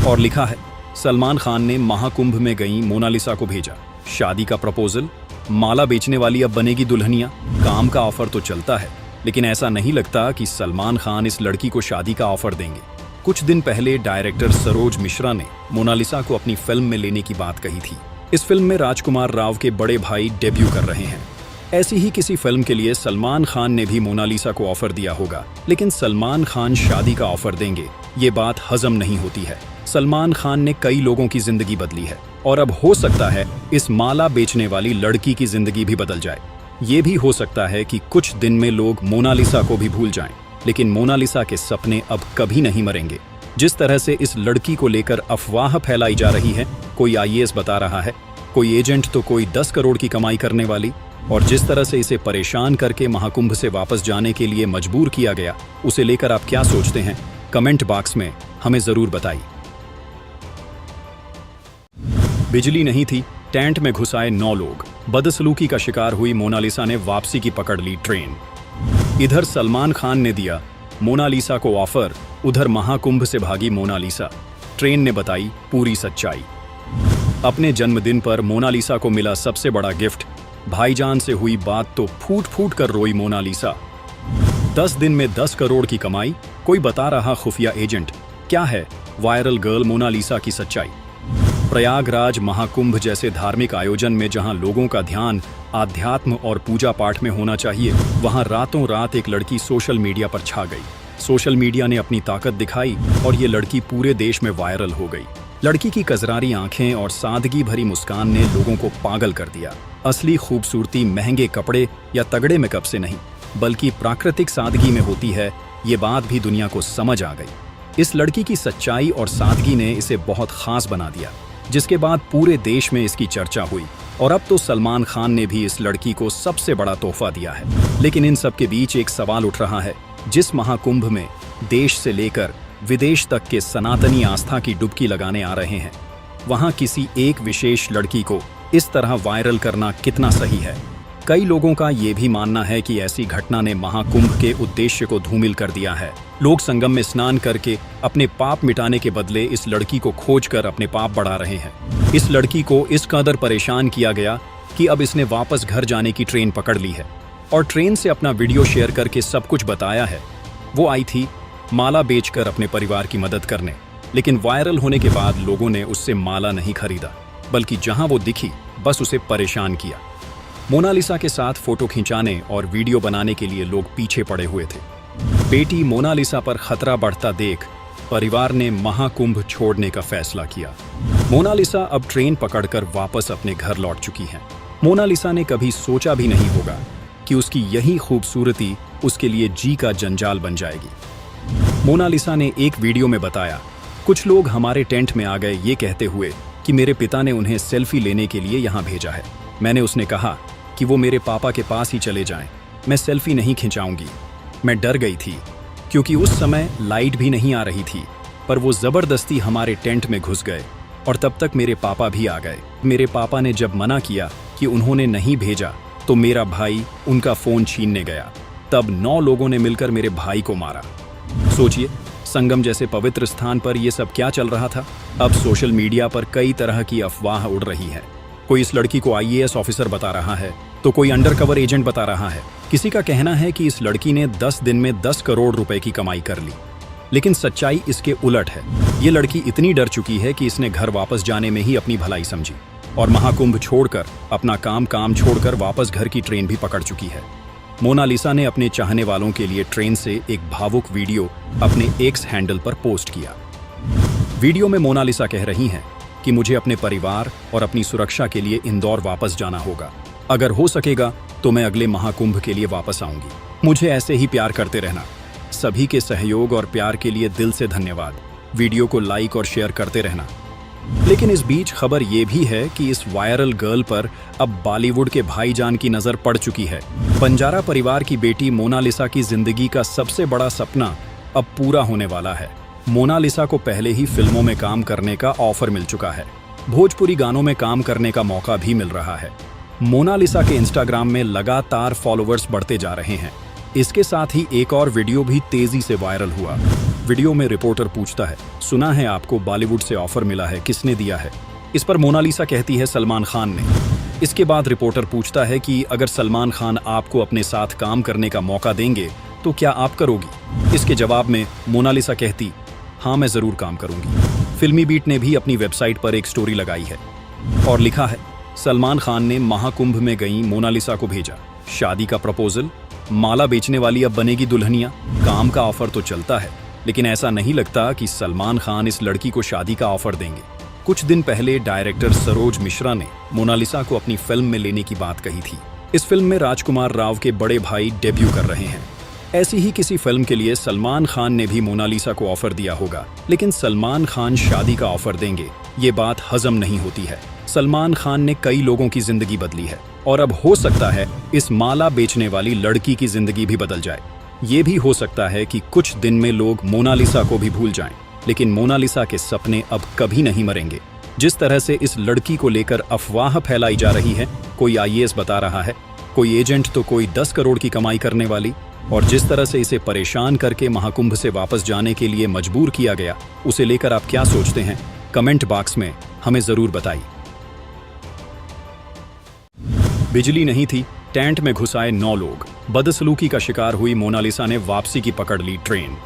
और लिखा है, सलमान खान ने महाकुंभ में गई मोनालिसा को भेजा। शादी का प्रपोजल, माला बेचने वाली अब बनेगी दुल्हनिया। काम का ऑफर तो चलता है, लेकिन ऐसा नहीं लगता कि सलमान खान इस लड़की को शादी का ऑफर देंगे। कुछ दिन पहले डायरेक्टर सरोज मिश्रा ने मोनालिसा को अपनी फिल्म में लेने की बात कही थी। इस फिल्म में राजकुमार राव के बड़े भाई डेब्यू कर रहे हैं। ऐसी ही किसी फिल्म के लिए सलमान खान ने भी मोनालिसा को ऑफर दिया होगा, लेकिन सलमान खान शादी का ऑफर देंगे, ये बात हजम नहीं होती है। सलमान खान ने कई लोगों की जिंदगी बदली है और अब हो सकता है इस माला बेचने वाली लड़की की जिंदगी भी बदल जाए। ये भी हो सकता है कि कुछ दिन में लोग मोनालिसा को भी भूल जाएं, लेकिन मोनालिसा के सपने अब कभी नहीं मरेंगे। जिस तरह से इस लड़की को लेकर अफवाह फैलाई जा रही है, कोई आईएएस बता रहा है, कोई एजेंट तो कोई 10 करोड़ की कमाई करने वाली, और जिस तरह से इसे परेशान करके महाकुंभ से वापस जाने के लिए मजबूर किया गया, उसे लेकर आप क्या सोचते हैं? कमेंट बॉक्स में हमें जरूर बताइए। बिजली नहीं थी, टेंट में घुसाए 9 लोग। बदसलूकी का शिकार हुई मोनालिसा ने वापसी की पकड़ ली ट्रेन। इधर सलमान खान ने दिया मोनालिसा को ऑफर, उधर महाकुंभ से भागी मोनालिसा। ट्रेन ने बताई पूरी सच्चाई। अपने जन्मदिन पर मोनालिसा को मिला सबसे बड़ा गिफ्ट। भाईजान से हुई बात तो फूट फूट कर रोई मोनालिसा। 10 दिन में 10 करोड़ की कमाई, कोई बता रहा खुफिया एजेंट। क्या है वायरल गर्ल मोनालिसा की सच्चाई? प्रयागराज महाकुंभ जैसे धार्मिक आयोजन में जहां लोगों का ध्यान आध्यात्म और पूजा पाठ में होना चाहिए, वहां रातों रात एक लड़की सोशल मीडिया पर छा गई। सोशल मीडिया ने अपनी ताकत दिखाई और ये लड़की पूरे देश में वायरल हो गई। लड़की की कजरारी आंखें और सादगी भरी मुस्कान ने लोगों को पागल कर दिया। असली खूबसूरती महंगे कपड़े या तगड़े मेकअप से नहीं, बल्कि प्राकृतिक सादगी में होती है, ये बात भी दुनिया को समझ आ गई। इस लड़की की सच्चाई और सादगी ने इसे बहुत खास बना दिया, जिसके बाद पूरे देश में इसकी चर्चा हुई और अब तो सलमान खान ने भी इस लड़की को सबसे बड़ा तोहफा दिया है। लेकिन इन सब के बीच एक सवाल उठ रहा है, जिस महाकुंभ में देश से लेकर विदेश तक के सनातनी आस्था की डुबकी लगाने आ रहे हैं, वहां किसी एक विशेष लड़की को इस तरह वायरल करना कितना सही है? कई लोगों का ये भी मानना है कि ऐसी घटना ने महाकुंभ के उद्देश्य को धूमिल कर दिया है। लोग संगम में स्नान करके अपने पाप मिटाने के बदले इस लड़की को खोजकर अपने पाप बढ़ा रहे हैं। इस लड़की को इस कदर परेशान किया गया कि अब इसने वापस घर जाने की ट्रेन पकड़ ली है और ट्रेन से अपना वीडियो शेयर करके सब कुछ बताया है। वो आई थी माला बेचकर अपने परिवार की मदद करने, लेकिन वायरल होने के बाद लोगों ने उससे माला नहीं खरीदा, बल्कि जहां वो दिखी बस उसे परेशान किया। मोनालिसा के साथ फोटो खिंचाने और वीडियो बनाने के लिए लोग पीछे पड़े हुए थे। बेटी मोनालिसा पर खतरा बढ़ता देख परिवार ने महाकुंभ छोड़ने का फैसला किया। मोनालिसा अब ट्रेन पकड़कर वापस अपने घर लौट चुकी है। मोनालिसा ने कभी सोचा भी नहीं होगा कि उसकी यही खूबसूरती उसके लिए जी का जंजाल बन जाएगी। मोनालिसा ने एक वीडियो में बताया, कुछ लोग हमारे टेंट में आ गए ये कहते हुए कि मेरे पिता ने उन्हें सेल्फी लेने के लिए यहाँ भेजा है। मैंने उसने कहा कि वो मेरे पापा के पास ही चले जाएं, मैं सेल्फी नहीं खिंचाऊंगी। मैं डर गई थी क्योंकि उस समय लाइट भी नहीं आ रही थी, पर वो जबरदस्ती हमारे टेंट में घुस गए और तब तक मेरे पापा भी आ गए। मेरे पापा ने जब मना किया कि उन्होंने नहीं भेजा तो मेरा भाई उनका फोन छीनने गया। तब 9 लोगों ने मिलकर मेरे भाई को मारा। सोचिए, संगम जैसे पवित्र स्थान पर यह सब क्या चल रहा था। अब सोशल मीडिया पर कई तरह की अफवाह उड़ रही है। कोई इस लड़की को आईएएस ऑफिसर बता रहा है तो कोई अंडरकवर एजेंट बता रहा है। किसी का कहना है कि इस लड़की ने 10 दिन में 10 करोड़ रुपए की कमाई कर ली, लेकिन सच्चाई इसके उलट है। ये लड़की इतनी डर चुकी है कि इसने घर वापस जाने में ही अपनी भलाई समझी और महाकुंभ छोड़कर अपना काम छोड़कर वापस घर की ट्रेन भी पकड़ चुकी है। मोनालिसा ने अपने चाहने वालों के लिए ट्रेन से एक भावुक वीडियो अपने एक्स हैंडल पर पोस्ट किया। वीडियो में मोनालिसा कह रही हैं कि मुझे अपने परिवार और अपनी सुरक्षा के लिए इंदौर वापस जाना होगा। अगर हो सकेगा तो मैं अगले महाकुंभ के लिए वापस आऊंगी। मुझे ऐसे ही प्यार करते रहना। सभी के सहयोग और प्यार के लिए दिल से धन्यवाद। वीडियो को लाइक और शेयर करते रहना। लेकिन इस बीच खबर ये भी है कि इस वायरल गर्ल पर अब बॉलीवुड के भाईजान की नजर पड़ चुकी है। बंजारा परिवार की बेटी मोनालिसा की जिंदगी का सबसे बड़ा सपना अब पूरा होने वाला है। मोनालिसा को पहले ही फिल्मों में काम करने का ऑफर मिल चुका है। भोजपुरी गानों में काम करने का मौका भी मिल रहा है। मोनालिसा के इंस्टाग्राम में लगातार फॉलोअर्स बढ़ते जा रहे हैं। इसके साथ ही एक और वीडियो भी तेजी से वायरल हुआ। वीडियो में रिपोर्टर पूछता है, सुना है आपको बॉलीवुड से ऑफर मिला है, किसने दिया है? इस पर मोनालिसा कहती है, सलमान खान ने। इसके बाद रिपोर्टर पूछता है कि अगर सलमान खान आपको अपने साथ काम करने का मौका देंगे तो क्या आप करोगी? इसके जवाब में मोनालिसा कहती, हाँ मैं जरूर काम करूंगी। फिल्मी बीट ने भी अपनी वेबसाइट पर एक स्टोरी लगाई है और लिखा है, सलमान खान ने महाकुंभ में गई मोनालिसा को भेजा। शादी का प्रपोजल, माला बेचने वाली अब बनेगी दुल्हनिया। काम का ऑफर तो चलता है, लेकिन ऐसा नहीं लगता कि सलमान खान इस लड़की को शादी का ऑफर देंगे। कुछ दिन पहले डायरेक्टर सरोज मिश्रा ने मोनालिसा को अपनी फिल्म में लेने की बात कही थी। इस फिल्म में राजकुमार राव के बड़े भाई डेब्यू कर रहे हैं। ऐसी ही किसी फिल्म के लिए सलमान खान ने भी मोनालिसा को ऑफर दिया होगा, लेकिन सलमान खान शादी का ऑफर देंगे, ये बात हजम नहीं होती है। सलमान खान ने कई लोगों की जिंदगी बदली है और अब हो सकता है इस माला बेचने वाली लड़की की जिंदगी भी बदल जाए। ये भी हो सकता है कि कुछ दिन में लोग मोनालिसा को भी भूल जाएं, लेकिन मोनालिसा के सपने अब कभी नहीं मरेंगे। जिस तरह से इस लड़की को लेकर अफवाह फैलाई जा रही है, कोई आईएएस बता रहा है, कोई एजेंट तो कोई 10 करोड़ की कमाई करने वाली, और जिस तरह से इसे परेशान करके महाकुंभ से वापस जाने के लिए मजबूर किया गया, उसे लेकर आप क्या सोचते हैं? कमेंट बॉक्स में हमें जरूर बताइए। बिजली नहीं थी, टेंट में घुसाए 9 लोग। बदसलूकी का शिकार हुई मोनालिसा ने वापसी की पकड़ ली ट्रेन।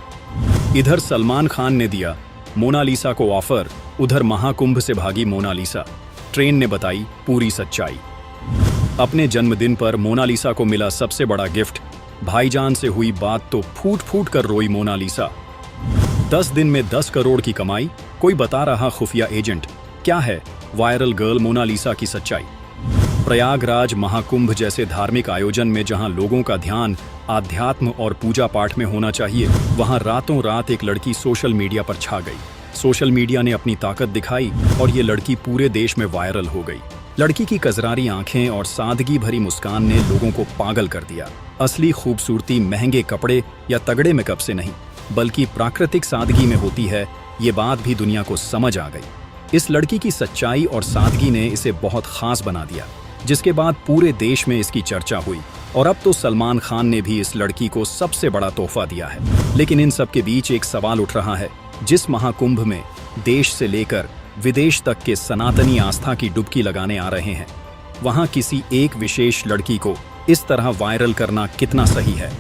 इधर सलमान खान ने दिया मोनालिसा को ऑफर, उधर महाकुंभ से भागी मोनालिसा। ट्रेन ने बताई पूरी सच्चाई। अपने जन्मदिन पर मोनालिसा को मिला सबसे बड़ा गिफ्ट। भाईजान से हुई बात तो फूट फूट कर रोई मोनालिसा। 10 दिन में 10 करोड़ की कमाई, कोई बता रहा खुफिया एजेंट। क्या है वायरल गर्ल मोनालिसा की सच्चाई? प्रयागराज महाकुंभ जैसे धार्मिक आयोजन में जहां लोगों का ध्यान आध्यात्म और पूजा पाठ में होना चाहिए, वहां रातों रात एक लड़की सोशल मीडिया पर छा गई। सोशल मीडिया ने अपनी ताकत दिखाई और ये लड़की पूरे देश में वायरल हो गई। लड़की की कजरारी आंखें और सादगी भरी मुस्कान ने लोगों को पागल कर दिया। असली खूबसूरती महंगे कपड़े या तगड़े मेकअप से नहीं, बल्कि प्राकृतिक सादगी में होती है, ये बात भी दुनिया को समझ आ गई। इस लड़की की सच्चाई और सादगी ने इसे बहुत खास बना दिया। जिसके बाद पूरे देश में इसकी चर्चा हुई और अब तो सलमान खान ने भी इस लड़की को सबसे बड़ा तोहफा दिया है। लेकिन इन सब के बीच एक सवाल उठ रहा है, जिस महाकुंभ में देश से लेकर विदेश तक के सनातनी आस्था की डुबकी लगाने आ रहे हैं, वहां किसी एक विशेष लड़की को इस तरह वायरल करना कितना सही है।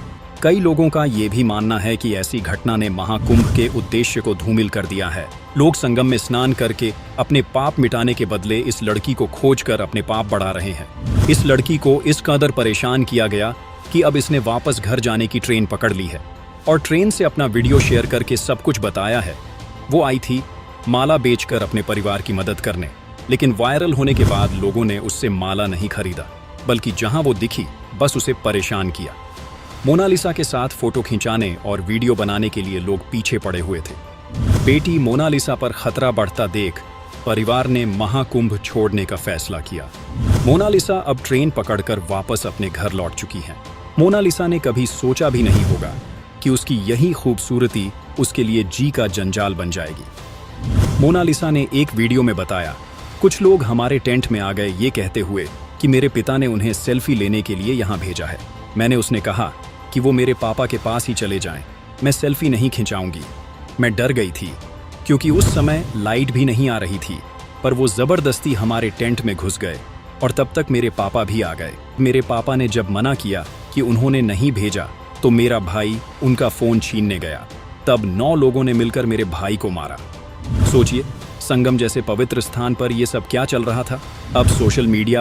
कई लोगों का ये भी मानना है कि ऐसी घटना ने महाकुंभ के उद्देश्य को धूमिल कर दिया है। लोग संगम में स्नान करके अपने पाप मिटाने के बदले इस लड़की को खोजकर अपने पाप बढ़ा रहे हैं। इस लड़की को इस कदर परेशान किया गया कि अब इसने वापस घर जाने की ट्रेन पकड़ ली है और ट्रेन से अपना वीडियो शेयर करके सब कुछ बताया है। वो आई थी माला बेचकर अपने परिवार की मदद करने, लेकिन वायरल होने के बाद लोगों ने उससे माला नहीं खरीदा, बल्कि जहां वो दिखी बस उसे परेशान किया। मोनालिसा के साथ फोटो खिंचाने और वीडियो बनाने के लिए लोग पीछे पड़े हुए थे। बेटी मोनालिसा पर खतरा बढ़ता देख परिवार ने महाकुंभ छोड़ने का फैसला किया। मोनालिसा अब ट्रेन पकड़कर वापस अपने घर लौट चुकी है। मोनालिसा ने कभी सोचा भी नहीं होगा कि उसकी यही खूबसूरती उसके लिए जी का जंजाल बन जाएगी। मोनालिसा ने एक वीडियो में बताया, कुछ लोग हमारे टेंट में आ गए ये कहते हुए कि मेरे पिता ने उन्हें सेल्फी लेने के लिए यहाँ भेजा है। मैंने उसने कहा कि वो मेरे पापा के पास ही चले जाएं, मैं सेल्फी नहीं खिंचाऊंगी। मैं डर गई थी क्योंकि उस समय लाइट भी नहीं आ रही थी, पर वो जबरदस्ती हमारे टेंट में घुस गए और तब तक मेरे पापा भी आ गए। मेरे पापा ने जब मना किया कि उन्होंने नहीं भेजा तो मेरा भाई उनका फोन छीनने गया। तब 9 लोगों ने मिलकर मेरे भाई को मारा। सोचिए, संगम जैसे पवित्र स्थान पर ये सब क्या चल रहा था। अब सोशल मीडिया